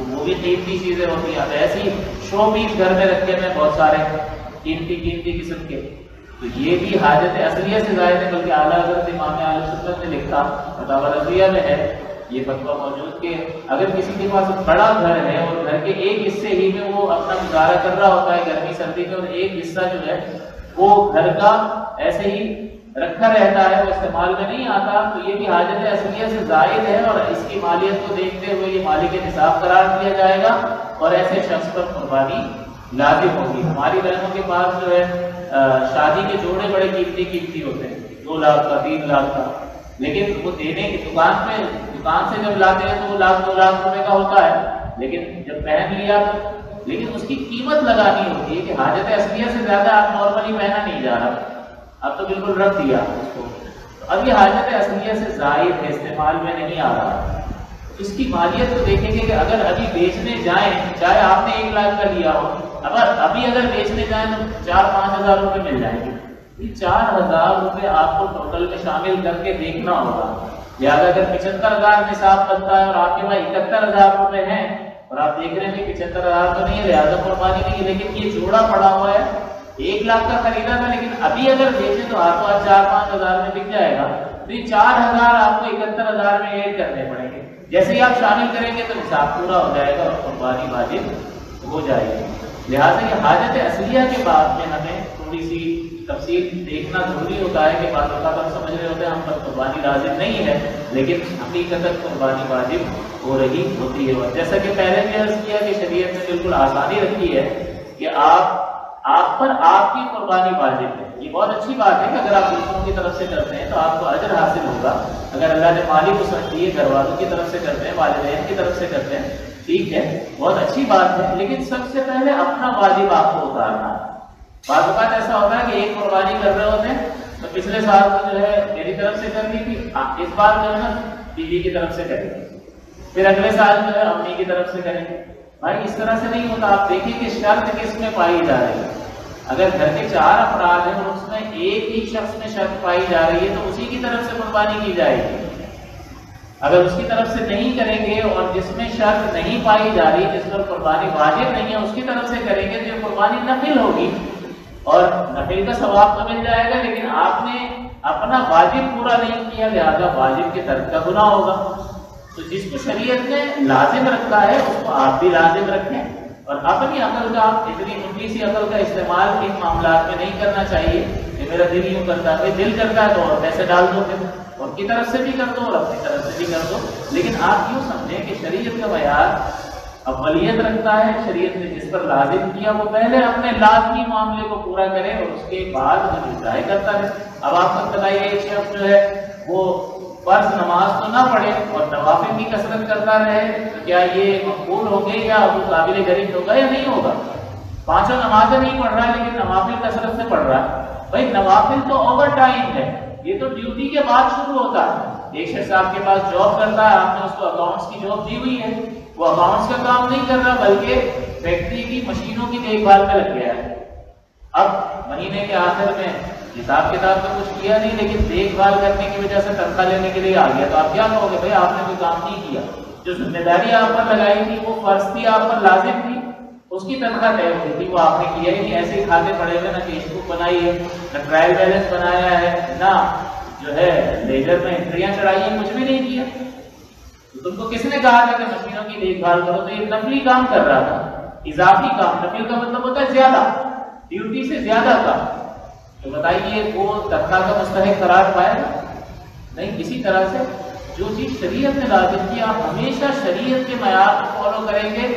وہ بھی قیمتی چیزیں ہوتی ہیں، اب ایسی شو پیس گھر میں رکھے ہوئے بہت سارے قیمتی قسم کے، تو یہ بھی حاجت اصلیہ سے زائد ہے، بلکہ اعلیٰ حضرت امام اہل سنت نے لکھا فتاوی رضویہ میں ہے یہ فتویٰ موجود کہ اگر کسی کے پاس بڑا گھر ہے اور گھر کے ایک حصے ہی میں وہ اپنا گزارا کر رہا ہوتا ہے گرمی سردی میں، اور ایک حصہ جو ہے وہ گھر کا ایسے ہی رکھا رہتا ہے، وہ استعمال میں نہیں آتا، تو یہ بھی حاجت اصلیہ سے زائد ہے اور اس کی مالیت کو دیکھتے ہوئے یہ مالک نصاب قرار دیا جائے گا اور ایسے شخص پر قربانی لازم ہوگی۔ ہماری بہنوں کے پاس جو ہے شادی کے جوڑے بڑے قیمتی ہوتے ہیں، 2 لاکھ کا، 3 لاکھ کا، لیکن وہ دینے کی دکان سے جب لاتے ہیں تو وہ 1 لاکھ 2 لاکھ روپے کا ہوتا ہے، لیکن جب پہن لیا تو لیکن اس کی قیمت لگانی ہوتی ہے کہ حاجت اصلیہ سے زیادہ آپ نارملی پہنا نہیں جا رہا، اب تو بالکل رکھ دیا اس کو، تو اب یہ حاجت اصلیہ سے زائد ہے، استعمال میں نہیں آ رہا، اس کی مالیت کو دیکھیں گے کہ اگر ابھی بیچنے جائیں، چاہے آپ نے 1 لاکھ کا لیا ہو، ابھی اگر بیچنے جائیں تو 4-5 ہزار روپے مل جائیں گے، یہ 4,000 روپے آپ کو ٹوٹل میں شامل کر کے دیکھنا ہوگا، لہٰذا اگر 75,000 نصاب بنتا ہے اور آپ کے پاس 71,000 روپے ہیں اور آپ دیکھ رہے ہیں کہ 75,000 تو نہیں ہے لہٰذا قربانی نہیں ہے، لیکن یہ جوڑا پڑا ہوا ہے 1 لاکھ کا خریدا تھا، لیکن ابھی اگر بیچیں تو آپ کو 4-5 ہزار میں بک جائے گا، تو یہ 4,000 آپ کو 71,000 میں ایڈ کرنے پڑیں گے، جیسے ہی آپ شامل کریں گے تو نصاب پورا ہو جائے گا اور قربانی واجب ہو جائے گی۔ لہٰذا یہ حاجت اصلیہ کے بعد میں ہمیں تھوڑی سی تفصیل دیکھنا ضروری ہوتا ہے کہ بعض اوقات ہم سمجھ رہے ہوتے ہیں ہم پر قربانی لازم نہیں ہے، لیکن حقیقت قربانی واجب ہو رہی ہوتی ہے۔ جیسا کہ پہلے بھی عرض کیا کہ شریعت نے بالکل آسانی رکھی ہے کہ آپ پر آپ کی قربانی واجب ہے۔ یہ بہت اچھی بات ہے کہ اگر آپ دوسروں کی طرف سے کرتے ہیں تو آپ کو اجر حاصل ہوگا، اگر اللہ نے مالی وسعت دی ہے، گھر والوں کی طرف سے کرتے ہیں، والدین کی طرف سے کرتے ہیں، ٹھیک ہے، بہت اچھی بات ہے، لیکن سب سے پہلے اپنا واجب آپ کو اتارنا ہے۔ بعض اوقات ایسا ہوتا ہے کہ ایک قربانی کر رہے ہوتے ہیں تو پچھلے سال تو جو ہے میری طرف سے کر دی تھی، اس بار جو ہے نا بیوی کی طرف سے کریں گے، پھر اگلے سال جو ہے امی کی طرف سے کریں گے۔ بھائی اس طرح سے نہیں ہوتا۔ آپ دیکھیں کہ شرط کس میں پائی جا رہی ہے۔ اگر گھر کے 4 افراد ہیں اور اس میں ایک ہی شخص میں شرط پائی جا رہی ہے تو اسی کی طرف سے قربانی کی جائے گی۔ اگر اس کی طرف سے نہیں کریں گے اور جس میں شرط نہیں پائی جا رہی، جس پر قربانی واجب نہیں ہے، اس کی طرف سے کریں گے تو یہ قربانی نفل ہوگی، اور نفل کا ثواب تو مل جائے گا، لیکن آپ نے اپنا واجب پورا نہیں کیا، لہذا واجب کے ترک کا گناہ ہوگا۔ تو جس کو شریعت نے لازم رکھا ہے اس کو آپ بھی لازم رکھیں، اور اپنی عقل کا، اتنی موٹی سی عقل کا استعمال ان معاملات میں نہیں کرنا چاہیے کہ میرا دل یوں کرتا ہے، دل کرتا ہے تو اور پیسے ڈال دو، پھر ان کی طرف سے بھی کر دو اور اپنی طرف سے بھی کر دو۔ لیکن آپ یوں سمجھیں کہ شریعت کا معیار اولیت رکھتا ہے، شریعت نے جس پر لازم کیا وہ پہلے اپنے لازمی معاملے کو پورا کرے اور اس کے بعد وہ ظاہر کرتا ہے۔ اب آپ کو بتائیے ایک شخص جو ہے وہ فرض نماز تو نہ پڑھے اور نوافل کی کثرت کرتا رہے تو کیا یہ مقبول ہوں گے یا وہ قابل گریز ہوگا یا نہیں ہوگا؟ 5 نمازیں نہیں پڑھ رہا ہے لیکن نوافل کثرت سے پڑھ رہا ہے۔ بھائی نوافل تو اوور ٹائم ہے، یہ تو ڈیوٹی کے بعد شروع ہوتا ہے۔ ایک شخص آپ کے پاس جاب کرتا ہے، آپ نے اس کو اکاؤنٹس کی جاب دی ہوئی ہے، وہ اکاؤنٹس کا کام نہیں کر رہا بلکہ فیکٹری کی مشینوں کی دیکھ بھال میں لگ گیا ہے۔ اب مہینے کے آخر میں حساب کتاب تو کچھ کیا نہیں لیکن دیکھ بھال کرنے کی وجہ سے تنخواہ لینے کے لیے آ گیا، تو آپ کیا کہو گے؟ بھائی آپ نے کوئی کام نہیں کیا، جو ذمہ داری آپ پر لگائی تھی وہ فرض تھی، آپ پر لازم تھی، اس کی تنخواہ طے ہوئی تھی، وہ آپ نے کیا ہی نہیں۔ ایسے ہی کھاتے پڑے ہوئے، نہ کیش بک بنائی ہے، نہ ٹرائل بیلنس بنایا ہے، نہ جو ہے لیجر میں انٹریاں چڑھائی ہیں، کچھ بھی نہیں کیا۔ تو تم کو کس نے کہا تھا کہ مشینوں کی دیکھ بھال کرو؟ تو یہ نفلی کام کر رہا تھا، اضافی کام۔ نفل کا مطلب ہوتا ہے زیادہ، ڈیوٹی سے زیادہ کام۔ تو بتائیے وہ تنخواہ کا مستحق قرار پائے گا؟ نہیں۔ اسی طرح سے جو چیز شریعت نے لازم کی، آپ ہمیشہ شریعت کے معیار کو فالو کریں گے،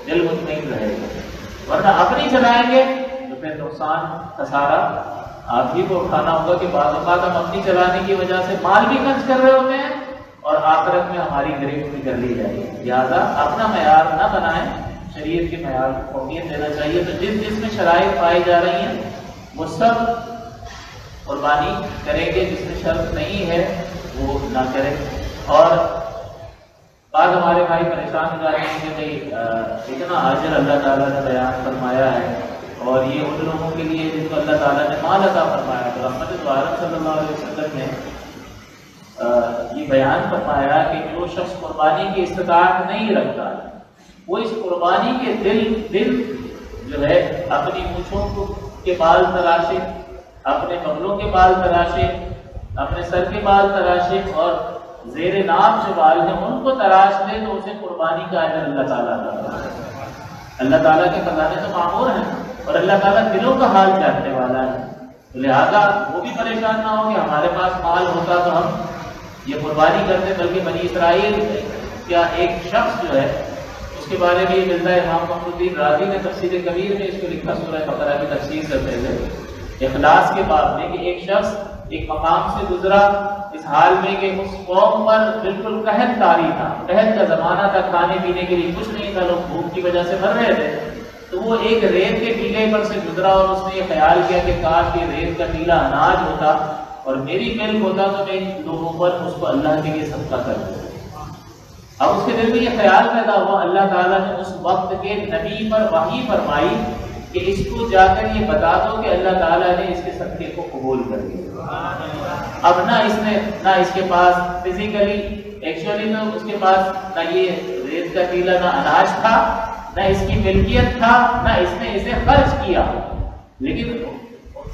دل مطمئن رہے گا، ورنہ اپنی چلائیں گے تو پھر نقصان خسارہ آپ ہی کو اٹھانا ہوگا کہ بعض اوقات ہم اپنی چلانے کی وجہ سے مال بھی خرچ کر رہے ہوتے ہیں اور آخرت میں ہماری گرفت بھی کر لی جائے گی۔ لہٰذا اپنا معیار نہ بنائیں، شریعت کے معیار کو قومیت دینا چاہیے۔ تو جس میں شرائط پائی جا رہی ہیں وہ سب قربانی کریں گے، جس میں شرط نہیں ہے وہ نہ کریں۔ اور بعض ہمارے بھائی پریشان ہو جاتے ہیں کہ بھائی اتنا اجر اللہ تعالیٰ نے بیان فرمایا ہے اور یہ ان لوگوں کے لیے جن کو اللہ تعالیٰ نے مال عطا فرمایا۔ تو رحمت عالم صلی اللہ علیہ وسلم نے یہ بیان فرمایا کہ جو شخص قربانی کی استطاعت نہیں رکھتا وہ اس قربانی کے دل جو ہے اپنی مونچھوں کے بال تراشے، اپنے بغلوں کے بال تراشے، اپنے سر کے بال تراشے اور زیر ناف جو بال ہیں ان کو تراش لے تو اسے قربانی کا اجر اللہ تعالیٰ کا۔ اللہ تعالیٰ کے خزانے تو معمور ہیں اور اللہ تعالیٰ دلوں کا حال جاننے والا ہے، لہذا وہ بھی پریشان نہ ہو کہ ہمارے پاس مال ہوتا تو ہم یہ قربانی کرتے۔ بلکہ بنی اسرائیل کیا ایک شخص جو ہے اس کے بارے میں یہ ملتا ہے، امام فخر الدین رازی نے تفسیر کبیر میں اس کو لکھا، سورہ بقرہ کی تفسیر کرتے ہوئے اخلاص کے باب میں، کہ ایک شخص ایک مقام سے گزرا اس حال میں کہ اس قوم پر بالکل قحط طاری تھا، قحط کا زمانہ تھا، کھانے پینے کے لیے کچھ نہیں تھا، لوگ بھوک کی وجہ سے مر رہے تھے۔ تو وہ ایک ریت کے ٹیلے پر سے گزرا اور اس نے یہ خیال کیا کہ کاش یہ ریت کا ٹیلا اناج ہوتا اور میری ملک ہوتا تو میں لوگوں پر اس کو اللہ کے لیے صدقہ کر دوں۔ اب اس کے دل میں یہ خیال پیدا ہوا، اللہ تعالیٰ نے اس وقت کے نبی پر وحی فرمائی کہ اس کو جا کر یہ بتا دو کہ اللہ تعالیٰ نے اس کے صدقے کو قبول کر لیا۔ اب نہ اس کے پاس فزیکلی ایکچولی تو اس کے پاس نہ یہ ریت کا ٹیلا نہ اناج تھا، نہ اس کی ملکیت تھا، نہ اس نے اسے خرچ کیا، لیکن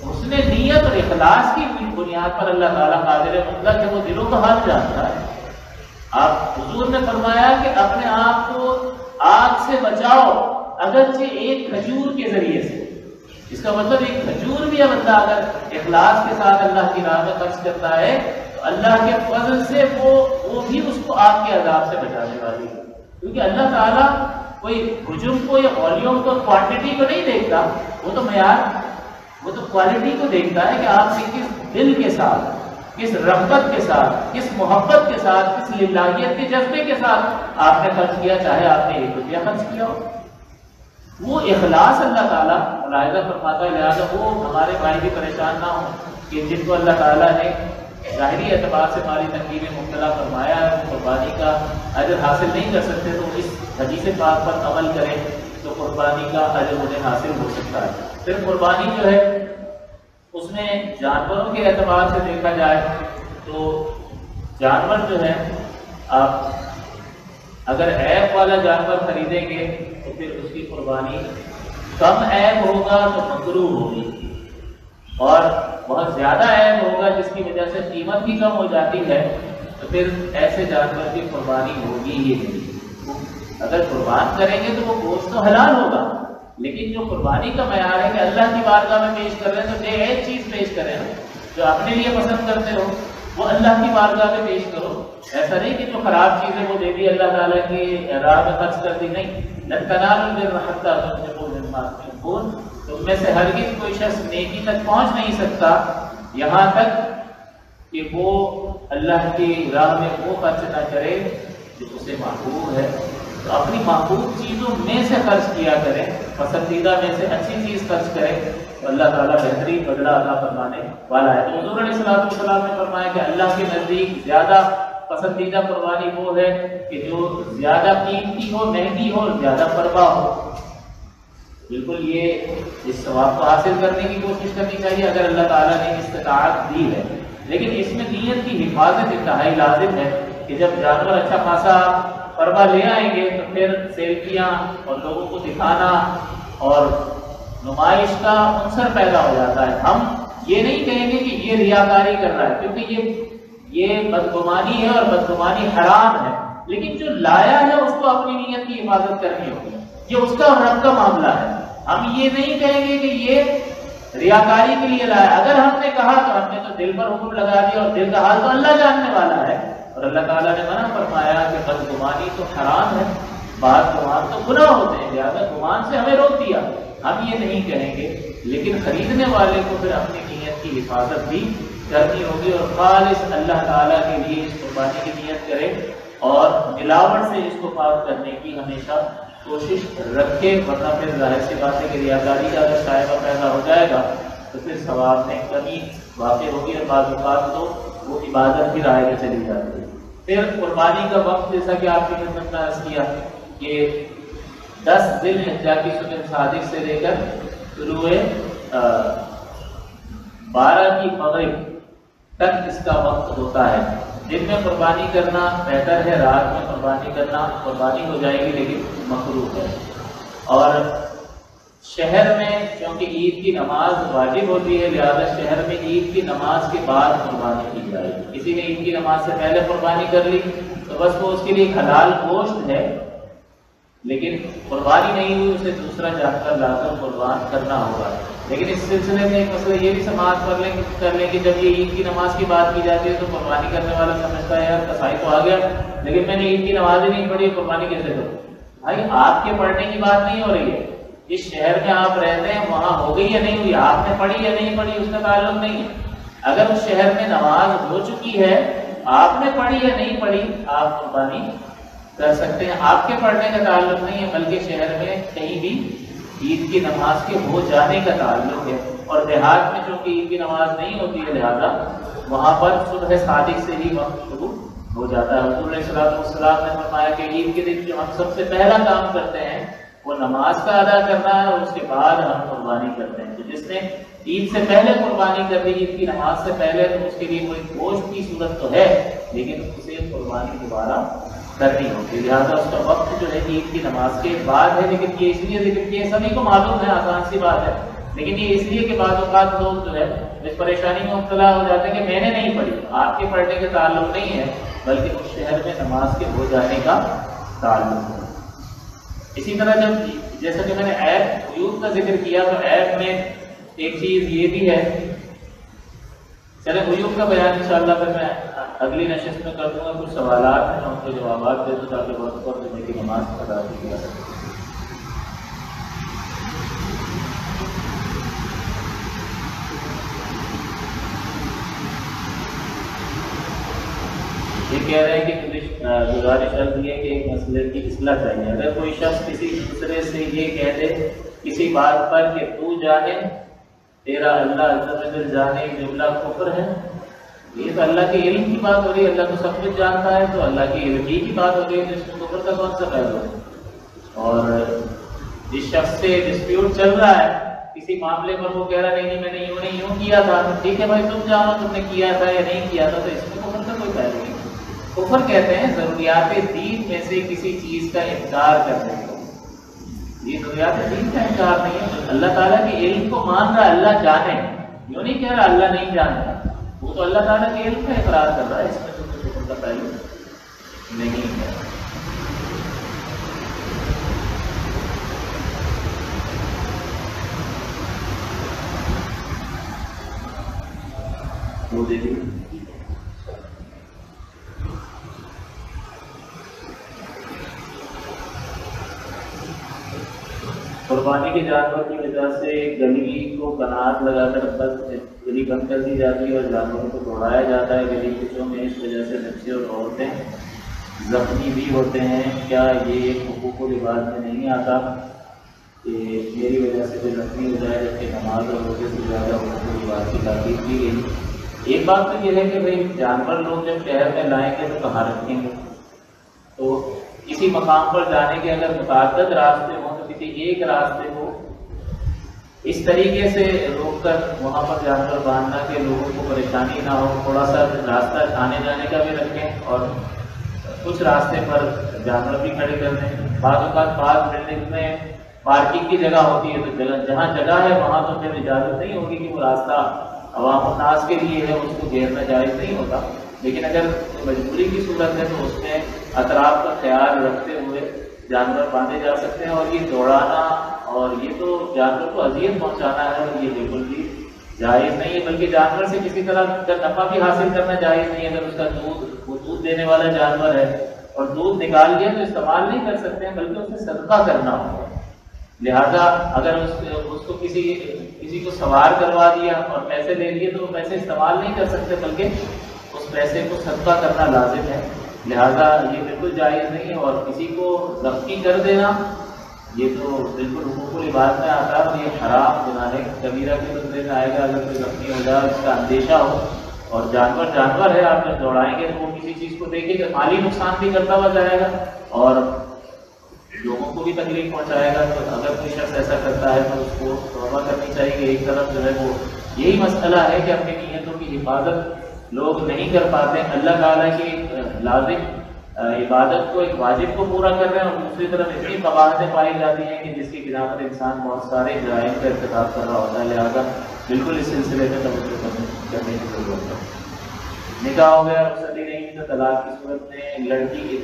اس نے نیت اور اخلاص کی بنیاد پر اللہ تعالیٰ قادر مطلق ہے، وہ دلوں کا حال جانتا ہے۔ آپ حضور نے فرمایا کہ اپنے آپ کو آگ سے بچاؤ اگرچہ ایک کھجور کے ذریعے سے، اس کا مطلب ایک کھجور بھی بندہ اگر اخلاص کے ساتھ اللہ کی راہ میں خرچ کرتا ہے تو اللہ کے فضل سے وہ بھی اس کو آگ کے عذاب سے بچانے والی ہے، کیونکہ اللہ تعالیٰ کوئی حجم کو یا والیوم کو کوانٹٹی کو نہیں دیکھتا، وہ تو معیار، وہ تو کوالٹی کو دیکھتا ہے کہ آپ نے کس دل کے ساتھ، کس رغبت کے ساتھ، کس محبت کے ساتھ، کس للہیت کے جذبے کے ساتھ آپ نے خرچ کیا، چاہے آپ نے 1 روپیہ خرچ کیا ہو۔ وہ اخلاص اللہ تعالیٰ ملاحظہ فرماتا ہے، لہٰذا وہ ہمارے بھائی بھی پریشان نہ ہوں کہ جن کو اللہ تعالیٰ نے ظاہری اعتبار سے مالی تنگی میں مبتلا فرمایا ہے، قربانی کا اجر حاصل نہیں کر سکتے، تو اس حدیث پاک پر عمل کریں تو قربانی کا اجر انہیں حاصل ہو سکتا ہے۔ پھر قربانی جو ہے اس میں جانوروں کے اعتبار سے دیکھا جائے تو جانور جو ہے آپ اگر عیب والا جانور خریدیں گے تو پھر اس کی قربانی کم عیب ہوگا تو مکروہ ہوگی، اور بہت زیادہ عیب ہوگا جس کی وجہ سے قیمت بھی کم ہو جاتی ہے تو پھر ایسے جانور کی قربانی ہوگی ہی نہیں۔ اگر قربان کریں گے تو وہ گوشت تو حلال ہوگا، لیکن جو قربانی کا معیار ہے کہ اللہ کی بارگاہ میں پیش کر رہے ہیں تو بے عیب چیز پیش کریں، جو اپنے لیے پسند کرتے ہو وہ اللہ کی بارگاہ میں پیش کرو۔ ایسا نہیں کہ جو خراب چیزیں وہ دے دی اللہ تعالیٰ کی راہ میں خرچ کر دی، نہیں، لن تنالوا البر حتی تنفقوا مما تحبون، تم میں سے ہرگز کوئی شخص نیکی تک پہنچ نہیں سکتا یہاں تک کہ وہ اللہ کی راہ میں وہ خرچ نہ کرے جو اسے محبوب ہے۔ تو اپنی محبوب چیزوں میں سے خرچ کیا کریں، پسندیدہ میں سے اچھی چیز خرچ کریں تو اللہ تعالیٰ بہترین بدلہ عطا فرمانے والا ہے۔ تو حضور علیہ السلام نے فرمایا کہ اللہ کے نزدیک زیادہ پسندیدہ قربانی وہ ہے کہ جو زیادہ قیمتی ہو، مہنگی ہو، زیادہ پروا ہو۔ بالکل یہ اس ثواب کو حاصل کرنے کی کوشش کرنی چاہیے اگر اللہ تعالیٰ نے استطاعت دی ہے، لیکن اس میں نیت کی حفاظت انتہائی لازم ہے کہ جب جانور اچھا خاصا پروا لے آئیں گے تو پھر سیلفیاں اور لوگوں کو دکھانا اور نمائش کا عنصر پیدا ہو جاتا ہے۔ ہم یہ نہیں کہیں گے کہ یہ ریاکاری کر رہا ہے، کیونکہ یہ بدگمانی ہے اور بدگمانی حرام ہے، لیکن جو لایا ہے اس کو اپنی نیت کی حفاظت کرنی ہوگی، یہ اس کا اور رب کا معاملہ ہے۔ ہم یہ نہیں کہیں گے کہ یہ ریاکاری کے لیے لایا، اگر ہم نے کہا تو ہم نے تو دل پر حکم لگا دیا، اور دل کا حال تو اللہ جاننے والا ہے، اور اللہ تعالیٰ نے منع فرمایا کہ بدگمانی تو حرام ہے، بعض گمان تو گناہ ہوتے ہیں، لہٰذا گمان سے ہمیں روک دیا، ہم یہ نہیں کہیں گے، لیکن خریدنے والے کو پھر اپنی نیت کی حفاظت بھی کرنی ہوگی اور خالص اللہ تعالیٰ کے لیے اس قربانی کی نیت کرے اور ملاوٹ سے اس کو پاک کرنے کی ہمیشہ کوشش رکھے، ورنہ پھر ظاہر سی بات ہے کہ ریاکاری کا اگر شائبہ پیدا ہو جائے گا تو پھر ثواب میں کمی واقع ہوگی، اور بعض اوقات تو وہ عبادت بھی رائے میں چلی جاتی ہے۔ پھر قربانی کا وقت جیسا کہ آپ کی خدمت میں عرض کیا کہ 10 ذی الحجہ کی صبح صادق سے لے کر طلوع 12 کی مغرب تک اس کا وقت ہوتا ہے۔ دن میں قربانی کرنا بہتر ہے، رات میں قربانی کرنا قربانی ہو جائے گی لیکن مکروہ ہے۔ اور شہر میں چونکہ عید کی نماز واجب ہوتی ہے، لہذا شہر میں عید کی نماز کے بعد قربانی کی جائے گی۔ کسی نے عید کی نماز سے پہلے قربانی کر لی تو بس وہ اس کے لیے حلال گوشت ہے، لیکن قربانی نہیں ہوئی، اسے دوسرا جانور لا کر قربان کرنا ہوگا۔ لیکن اس سلسلے میں ایک مسئلہ یہ بھی سماعت کر لیں کہ جب یہ عید کی نماز کی بات کی جاتی ہے تو قربانی کرنے والا سمجھتا ہے یار کسائی تو آ گیا، لیکن میں نے عید کی نماز ہی نہیں پڑھی، قربانی کیسے کروں؟ بھائی آپ کے پڑھنے کی بات نہیں ہو رہی ہے، جس شہر میں آپ رہتے ہیں وہاں ہو گئی یا نہیں ہوئی، آپ نے پڑھی یا نہیں پڑھی اس کا تعلق نہیں ہے۔ اگر اس شہر میں نماز ہو چکی ہے، آپ نے پڑھی یا نہیں پڑھی، آپ قربانی کر سکتے ہیں، آپ کے پڑھنے کا تعلق نہیں ہے، بلکہ شہر میں کہیں بھی عید کی نماز کے ہو جانے کا تعلق ہے۔ اور دیہات میں چونکہ عید کی نماز نہیں ہوتی ہے، لہذا وہاں پر صبح صادق سے ہی وقت شروع ہو جاتا ہے۔ حضور علیہ السلام نے فرمایا کہ عید کے دن جو ہم سب سے پہلا کام کرتے ہیں وہ نماز کا ادا کرنا ہے، اور اس کے بعد ہم قربانی کرتے ہیں۔ تو جس نے عید سے پہلے قربانی کر لی، عید کی نماز سے پہلے، تو اس کے لیے کوئی گوشت کی صورت تو ہے، لیکن اسے قربانی دوبارہ کرنی ہوگی، لہٰذا اس کا وقت جو ہے عید کی نماز کے بعد ہے۔ لیکن یہ اس لیے ذکر کیا، سبھی کو معلوم ہے، آسان سی بات ہے، لیکن یہ اس لیے کہ بعض اوقات لوگ جو ہے اس پریشانی میں مبتلا ہو جاتے ہیں کہ میں نے نہیں پڑھی۔ آپ کے پڑھنے کا تعلق نہیں ہے، بلکہ اس شہر میں نماز کے ہو جانے کا تعلق ہے۔ اسی طرح جب جیسا کہ میں نے عیب قیود کا ذکر کیا، تو عیب میں ایک چیز یہ بھی ہے، چلے عیوب کا بیان انشاءاللہ پھر میں اگلی نشست میں کر دوں گا، کچھ سوالات ہیں ان کو جوابات دے دوں تاکہ وقت پر جمعے کی نماز ادا کی جا سکے۔ یہ کہہ رہے ہیں کہ گزارش عرض ہے کہ ایک مسئلے کی اصلاح چاہیے۔ اگر کوئی شخص کسی دوسرے سے یہ کہہ دے کسی بات پر کہ تو جانے تیرا اللہ عز و جل جانے، جملہ کفر ہے، یہ تو اللہ کے علم کی بات ہو رہی ہے، اللہ تو سب کچھ جانتا ہے، تو اللہ کے علم کی بات ہو رہی ہے، تو اس میں کفر کا کون سا پہلو ہے؟ اور جس شخص سے ڈسپیوٹ چل رہا ہے کسی معاملے پر، وہ کہہ رہا نہیں میں نے یوں کیا تھا، ٹھیک ہے بھائی تم جانو تم نے کیا تھا یا نہیں کیا تھا، تو اس میں کفر کا کوئی پہلو نہیں۔ کفر کہتے ہیں ضروریات دین میں سے کسی چیز کا انکار کرنے کو، یہ ضروریات دین کا انکار نہیں ہے۔ اللہ تعالیٰ کے علم کو مان رہا ہے، اللہ جانے، یوں نہیں کہہ رہا اللہ نہیں جانتا، وہ تو اللہ تعالیٰ کے علم کا اقرار کر رہا ہے، اس میں تو کچھ کفر کا پہلو نہیں ہے۔ وہ دیکھیے قربانی کے جانور کی وجہ سے گلی کو کنات لگا کر گلی بند کر دی جاتی ہے اور جانوروں کو دوڑایا جاتا ہے گلی کوچوں میں، اس وجہ سے بچے اور عورتیں زخمی بھی ہوتے ہیں، کیا یہ حقوق و لباس میں نہیں آتا کہ میری وجہ سے کوئی زخمی ہو جائے جبکہ نماز اور روزے سے زیادہ حقوق و لباس کی تاکید کی گئی؟ ایک بات تو یہ ہے کہ بھائی جانور لوگ جب شہر میں لائیں گے تو کہاں رکھیں گے؟ تو کسی مقام پر جانے کے اگر متعدد راستے ہوں تو کسی ایک راستے کو اس طریقے سے روک کر وہاں پر جانور باندھنا کہ لوگوں کو پریشانی نہ ہو، تھوڑا سا راستہ آنے جانے کا بھی رکھیں اور کچھ راستے پر جانور بھی کھڑے کر دیں۔ بعض اوقات بعض بلڈنگ میں پارکنگ کی جگہ ہوتی ہے، تو جہاں جگہ ہے وہاں تو پھر اجازت نہیں ہوگی کہ وہ راستہ عوام الناس کے لیے ہے، اس کو گھیرنا جائز نہیں ہوتا، لیکن اگر مجبوری کی صورت ہے تو اس میں اطراف کا خیال رکھتے ہوئے جانور باندھے جا سکتے ہیں۔ اور یہ دوڑانا اور یہ تو جانور کو اذیت پہنچانا ہے، یہ بالکل بھی جائز نہیں ہے، بلکہ جانور سے کسی طرح کا نفع بھی حاصل کرنا جائز نہیں ہے۔ اگر اس کا وہ دودھ دینے والا جانور ہے اور دودھ نکال لیا تو استعمال نہیں کر سکتے ہیں، بلکہ اسے صدقہ کرنا ہوگا۔ لہذا اگر اس کو کسی کو سوار کروا دیا اور پیسے دے دیے تو وہ پیسے استعمال نہیں کر سکتے، بلکہ اس پیسے کو صدقہ کرنا لازم ہے۔ لہذا یہ بالکل جائز نہیں ہے، اور کسی کو زخمی کر دینا یہ تو بالکل حقوق العباد میں آتا ہے، اور یہ حرام گناہ ہے، کبیرہ کے بندے میں آئے گا اگر کوئی زخمی ہو جائے اس کا اندیشہ ہو۔ اور جانور ہے، آپ جب دوڑائیں گے تو وہ کسی چیز کو دیکھے گا، مالی نقصان بھی کرتا ہوا جائے گا اور لوگوں کو بھی تکلیف پہنچائے گا۔ تو اگر کوئی شخص ایسا کرتا ہے تو اس کو توبہ کرنی چاہیے کہ ایک طرف جو ہے وہ یہی مسئلہ ہے کہ اپنی نیتوں کی حفاظت لوگ نہیں کر پاتے، اللہ تعالیٰ کی ایک لازم عبادت کو، ایک واجب کو پورا کر رہے ہیں، اور دوسری طرف اتنی قباحتیں پائی جاتی ہیں کہ جس کی بنا پر انسان بہت سارے جرائم کا ارتکاب کر رہا ہوتا ہے۔ لہٰذا بالکل اس سلسلے میں توجہ کرنے کی ضرورت ہے۔ نکاح ہو گیا، رخصتی نہیں تو طلاق کی صورت میں لڑکی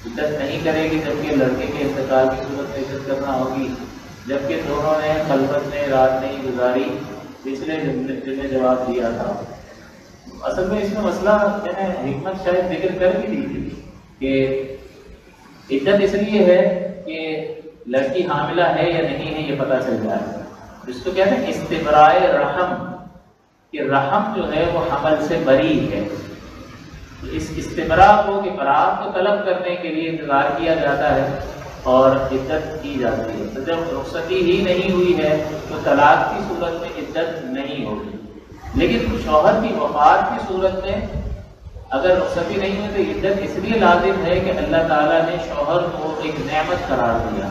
عدت نہیں کرے گی، جبکہ لڑکے کے انتقال کی صورت میں عدت کرنا ہوگی، جبکہ دونوں نے خلوت میں رات نہیں گزاری۔ پچھلے جملے میں جواب دیا تھا۔ اصل میں اس میں مسئلہ میں نے حکمت شاید ذکر کر بھی دی تھی کہ عدت اس لیے ہے کہ لڑکی حاملہ ہے یا نہیں ہے یہ پتہ چل جائے، اس کو کہتے ہیں استبراء رحم، کہ رحم جو ہے وہ حمل سے بری ہے۔ اس استبراء کو کہ برات کو طلب کرنے کے لیے انتظار کیا جاتا ہے اور عدت کی جاتی ہے۔ تو جب رخصتی ہی نہیں ہوئی ہے تو طلاق کی صورت میں عدت نہیں ہوگی، لیکن شوہر کی وفات کی صورت میں اگر رخصتی نہیں ہوئی تو عدت اس لیے لازم ہے کہ اللہ تعالیٰ نے شوہر کو ایک نعمت قرار دیا،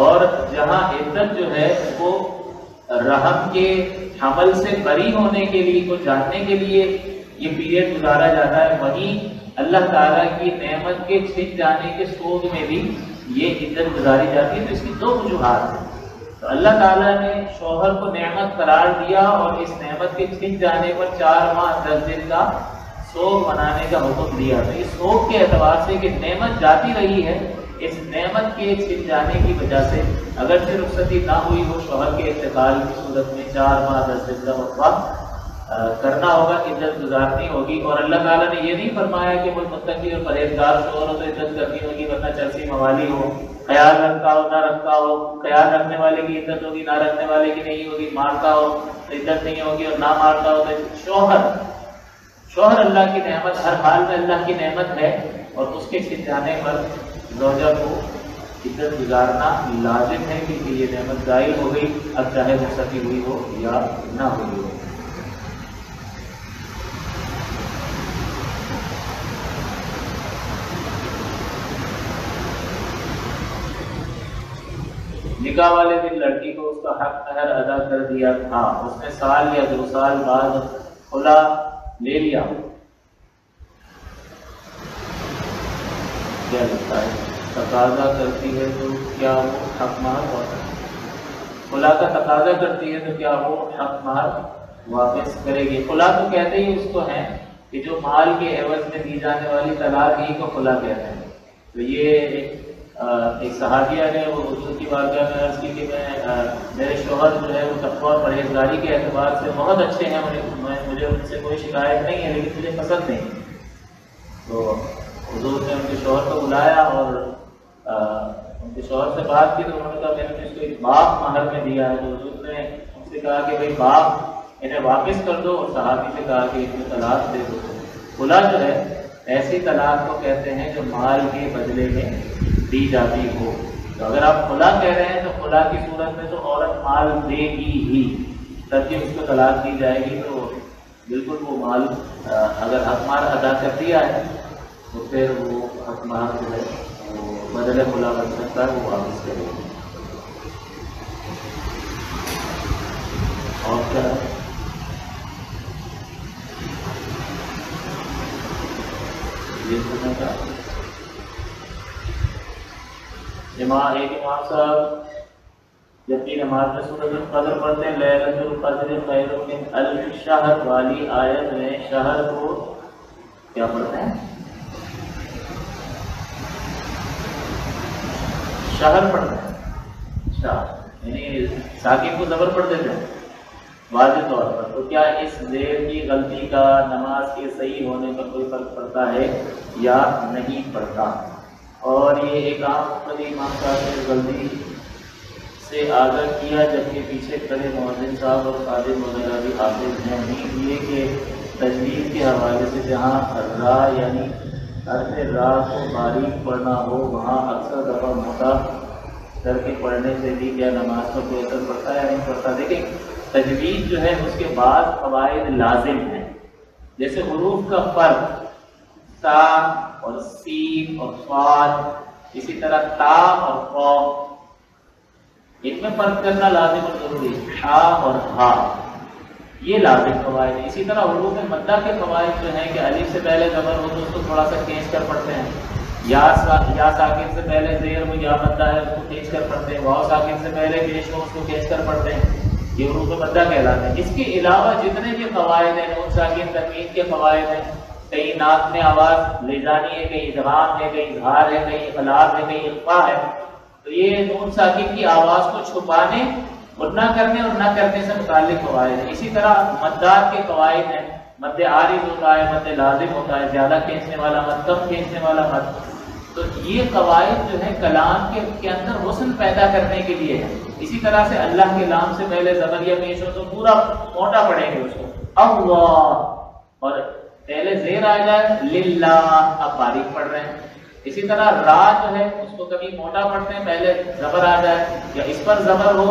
اور جہاں عدت جو ہے وہ رحم کے حمل سے بری ہونے کے لیے کو جاننے کے لیے یہ پیریڈ گزارا جاتا ہے، وہیں اللہ تعالیٰ کی نعمت کے چھن جانے کے سوگ میں بھی یہ عدت گزاری جاتی ہے۔ تو اس کی دو وجوہات ہیں، تو اللہ تعالیٰ نے شوہر کو نعمت قرار دیا اور اس نعمت کے چھن جانے پر 4 ماہ 10 دن کا سوگ منانے کا حکم دیا۔ تو اس سوگ کے اعتبار سے کہ نعمت جاتی رہی ہے، اس نعمت کے چھن جانے کی وجہ سے اگرچہ رخصتی نہ ہوئی ہو، شوہر کے انتقال کی صورت میں 4 ماہ 10 دن کا وقفہ کرنا ہوگا، عدت گزارنی ہوگی۔ اور اللہ تعالیٰ نے یہ نہیں فرمایا کہ کوئی متقی اور پرہیزگار شوہر ہو تو عدت کرنی ہوگی، ورنہ چرسی موالی ہو، خیال رکھتا ہو نہ رکھتا ہو، خیال رکھنے والے کی عدت ہوگی، نہ رکھنے والے کی نہیں ہوگی، مارتا ہو تو عدت نہیں ہوگی، اور نہ مارتا ہو تو شوہر اللہ کی نعمت، ہر حال میں اللہ کی نعمت ہے، اور اس کے چھن جانے پر زوجہ کو عدت گزارنا لازم ہے، کیونکہ یہ نعمت ضائع ہو گئی، اب چاہے رخصتی ہوئی ہو یا نہ ہوئی ہو۔ نکاح والے دن لڑکی کو اس کا حق مہر ادا کر دیا تھا، اس نے سال یا 2 سال بعد خلا لے لیا، کیا لگتا ہے تقاضا کرتی ہے تو کیا وہ حق مہر خلا کا تقاضا کرتی ہے تو کیا وہ حق مہر واپس کرے گی؟ خلا تو کہتے ہی اس کو ہیں کہ جو مال کے عوض میں دی جانے والی طلاق ہی کو خلا کہتے ہیں۔ تو یہ ایک صحابیہ نے وہ حضور کی بارگاہ میں عرض کی کہ میرے شوہر جو ہے وہ تقویٰ اور پرہیزگاری کے اعتبار سے بہت اچھے ہیں، مجھے ان سے کوئی شکایت نہیں ہے، لیکن مجھے پسند نہیں۔ تو حضور نے ان کے شوہر کو بلایا اور ان کے شوہر سے بات کی، تو انہوں نے کہا میں نے اس کو ایک باپ مہر میں دیا ہے۔ تو حضور نے ان سے کہا کہ بھائی باپ انہیں واپس کر دو، اور صحابی سے کہا کہ ان کو طلاق دے دو۔ خلا جو ہے ایسی طلاق کو کہتے ہیں جو مال کے بدلے میں دی جاتی ہو۔ تو اگر آپ خلا کہہ رہے ہیں تو خلا کی صورت میں تو عورت مال دے گی ہی، تب کہ اس کو طلاق دی جائے گی، تو بالکل وہ مال اگر حق مہر ادا کر دیا ہے تو پھر وہ حق مہر جو ہے وہ بدل خلا بن سکتا ہے، وہ واپس کرے گی۔ اور کیا یہ سننے کا ایک امام صاحب جب بھی نماز میں سورۃ القدر پڑھتے ہیں لیلۃ القدر خیر من الف شہر والی آیت میں شہر کو کیا پڑھتے ہیں؟ شہر پڑھتے ہیں، اچھا، یعنی ساکن کو زبر پڑھ دیتے ہیں واضح طور پر۔ تو کیا اس زیر کی غلطی کا نماز کے صحیح ہونے پر کوئی فرق پڑتا ہے یا نہیں پڑتا؟ اور یہ ایک عام امام صاحب نے غلطی سے آگاہ کیا جبکہ پیچھے کھڑے مؤذن صاحب اور خادم وغیرہ بھی حافظ ہیں، نہیں یہ کہ تجوید کے حوالے سے جہاں را یعنی حرف را کو باریک پڑھنا ہو وہاں اکثر دفعہ موٹا کر کے پڑھنے سے بھی کیا نماز پر کوئی اثر پڑتا ہے یا نہیں پڑتا؟ دیکھیں تجوید جو ہے اس کے بعد قواعد لازم ہیں، جیسے حروف کا فرق تا اور سین اور صاد، اسی طرح تا اور قا، ایک میں فرق کرنا لازم اور ضروری ہے، ہا اور ہا، یہ لازم قواعد ہیں۔ اسی طرح حروف مدہ کے قواعد جو ہیں کہ الف سے پہلے زبر ہو تو اس کو تھوڑا سا کھینچ کر پڑھتے ہیں، یا ساکن سے پہلے زیر ہو یا مدہ ہے اس کو کھینچ کر پڑھتے ہیں، واو ساکن سے پہلے پیش ہو اس کو کھینچ کر پڑھتے ہیں، یہ حروف مدہ کہلاتے ہیں۔ اس کے علاوہ جتنے بھی قواعد ہیں، نون ساکن تنوین کے قواعد ہیں، کہیں ناک میں آواز لے جانی ہے، کہیں ادغام ہے، کہیں اظہار ہے، کہیں اخلاق ہے، کہیں اخفا ہے، تو یہ نون ساکن کی آواز کو چھپانے اور نہ کرنے اور نہ کرنے سے متعلق قواعد ہیں۔ اسی طرح مدات کے قواعد ہیں، مد عارض ہوتا ہے، مد لازم ہوتا ہے، زیادہ کھینچنے والا مد، کم کھینچنے والا مد، تو یہ قواعد جو ہے کلام کے اندر حسن پیدا کرنے کے لیے ہے۔ اسی طرح سے اللہ کے لام سے پہلے زبر یا پیش ہو تو پورا موٹا پڑھیں گے اس کو، اللہ، اور پہلے زیر آ جائے للہ، اب باریک پڑھ رہے ہیں۔ اسی طرح را جو ہے اس کو کبھی موٹا پڑھتے ہیں، پہلے زبر آ جائے یا اس پر زبر ہو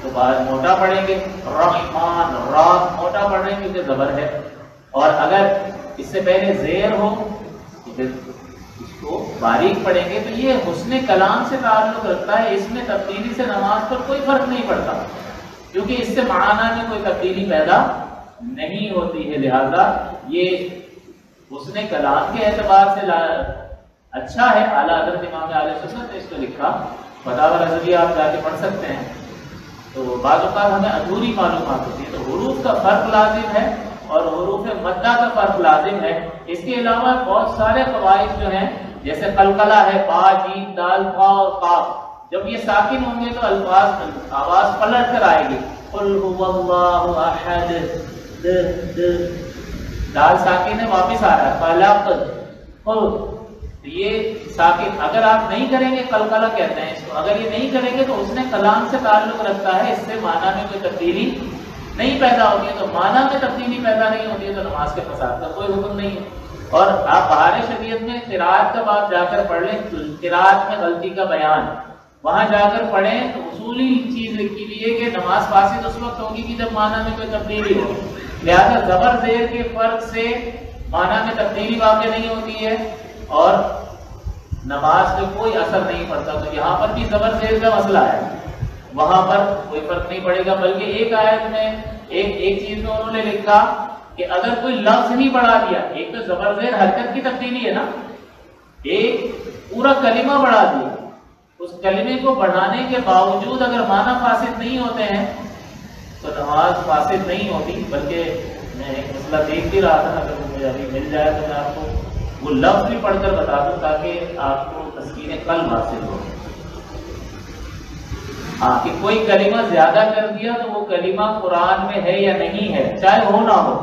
تو بعد موٹا پڑھیں گے، رحمان، را موٹا پڑھ رہے ہیں کیونکہ زبر ہے، اور اگر اس سے پہلے زیر ہو تو پھر اس کو باریک پڑھیں گے۔ تو یہ حسن کلام سے تعلق رکھتا ہے، اس میں تبدیلی سے نماز پر کوئی فرق نہیں پڑتا کیونکہ اس سے معنی میں کوئی تبدیلی پیدا نہیں ہوتی ہے، لہذا یہ حسن کلام کے اعتبار سے اچھا ہے۔ اعلیٰ حضرت امام اہل سنت نے اس کو لکھا، فتاوی رضویہ آپ جا کے پڑھ سکتے ہیں۔ تو بعض اوقات ہمیں ادھوری معلومات ہوتی ہے، تو حروف کا فرق لازم ہے اور حروف مدہ کا فرق لازم ہے۔ اس کے علاوہ بہت سارے قواعد جو ہیں جیسے قلقلہ ہے با جیم دال فا اور قاف، جب یہ ساکن ہوں گے تو الفاظ آواز پلٹ کر آئے گی، قل هو اللہ احد، دال ساکن ہے واپس آ رہا ہے، فلق، یہ ساکن اگر آپ نہیں کریں گے، قلقلہ کہتے ہیں اس کو، اگر یہ نہیں کریں گے تو اس نے کلام سے تعلق رکھتا ہے، اس سے معنی میں کوئی تبدیلی نہیں پیدا ہوتی ہے، تو معنی میں تبدیلی پیدا نہیں ہوتی ہے تو نماز کے فساد کا کوئی حکم نہیں ہے۔ اور آپ بہار شریعت میں قرات کا باب جا کر پڑھ لیں، قرات میں غلطی کا بیان وہاں جا کر پڑھیں تو اصولی چیز لکھی ہوئی ہے کہ نماز فاسد اس وقت ہوگی کہ جب معنی میں کوئی تبدیلی ہو، لہذا زبر زیر کے فرق سے معنی میں تبدیلی واقع نہیں ہوتی ہے اور نماز پہ کوئی اثر نہیں پڑتا۔ تو یہاں پر بھی زبر زیر کا مسئلہ ہے، وہاں پر کوئی فرق نہیں پڑے گا، بلکہ ایک آیت میں ایک چیز میں انہوں نے لکھا کہ اگر کوئی لفظ نہیں بڑھا دیا، ایک تو زبر زیر حرکت کی تبدیلی ہے نا، ایک پورا کلمہ بڑھا دیا، اس کلمے کو بڑھانے کے باوجود اگر معنی فاسد نہیں ہوتے ہیں تو نماز فاسد نہیں ہوتی۔ بلکہ میں ایک مسئلہ دیکھ بھی رہا تھا، اگر مجھے ابھی مل جائے تو میں آپ کو وہ لفظ بھی پڑھ کر بتا دوں تاکہ آپ کو تسکین قلب حاصل ہو۔ ہاں کہ کوئی کلمہ زیادہ کر دیا تو وہ کلمہ قرآن میں ہے یا نہیں ہے، چاہے ہو نہ ہو،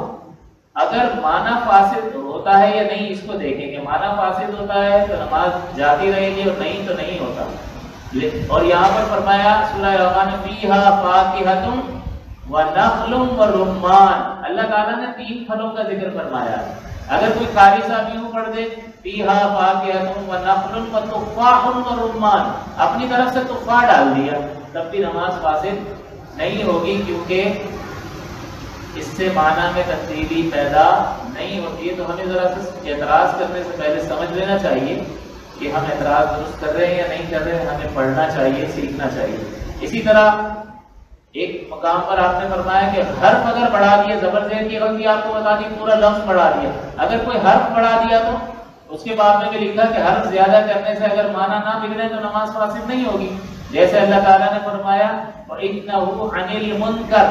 اگر معنی فاسد ہوتا ہے یا نہیں اس کو دیکھیں گے، معنی فاسد ہوتا ہے تو نماز جاتی رہے گی اور نہیں تو نہیں ہوتا۔ اور یہاں پر فرمایا سورہ رحمان فیہا فاکہۃ ونخل ورمان، اللہ تعالیٰ نے 3 پھلوں کا ذکر فرمایا۔ اگر کوئی قاری صاحب یوں پڑھ دے فیہا فاکہۃ ونخل وتفاح ورمان، اپنی طرف سے تفاح ڈال دیا، تب بھی نماز فاسد نہیں ہوگی، کیونکہ اس سے معنی میں تبدیلی پیدا نہیں ہوتی ہے۔ تو ہمیں ذرا سے اعتراض کرنے سے پہلے سمجھ لینا چاہیے کہ ہم اعتراض درست کر رہے ہیں یا نہیں کر رہے ہیں، ہمیں پڑھنا چاہیے، سیکھنا چاہیے۔ اسی طرح ایک مقام پر آپ نے فرمایا کہ حرف اگر بڑھا دیا، زبر زیر کی غلطی آپ کو بتا دی، پورا لفظ بڑھا دیا، اگر کوئی حرف بڑھا دیا تو اس کے بعد میں بھی لکھا کہ حرف زیادہ کرنے سے اگر معنی نہ بگڑے تو نماز فاسد نہیں ہوگی، جیسے اللہ تعالیٰ نے فرمایا وَإِنَّهُ عَنِ الْمُنْكَرِ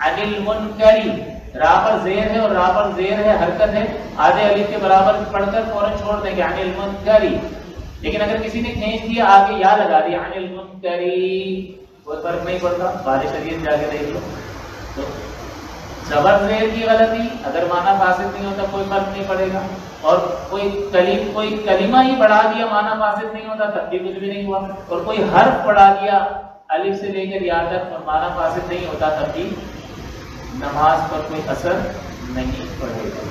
عَنِ الْمُنْكَرِ، را پر زیر ہے اور را پر زیر ہے، حرکت ہے، آدھے الف کے برابر پڑھ کر فوراً چھوڑ دیں گے عَنِ الْمُنْكَرِ، لیکن اگر کسی نے کھینچ دیا آگے یا لگا دیا عَنِ الْمُنْكَرِ، کوئی فرق نہیں پڑتا، بارش شریعت جا کے دیکھ لو۔ تو زبر زیر کی غلطی اگر معنی فاسد نہیں ہوتا کوئی فرق نہیں پڑے گا، اور کوئی کلمہ ہی بڑھا دیا معنی فاسد نہیں ہوتا تب بھی کچھ بھی نہیں ہوا، اور کوئی حرف بڑھا دیا الف سے لے کر یا تک اور معنی فاسد نہیں ہوتا تب بھی نماز پر کوئی اثر نہیں پڑے گا۔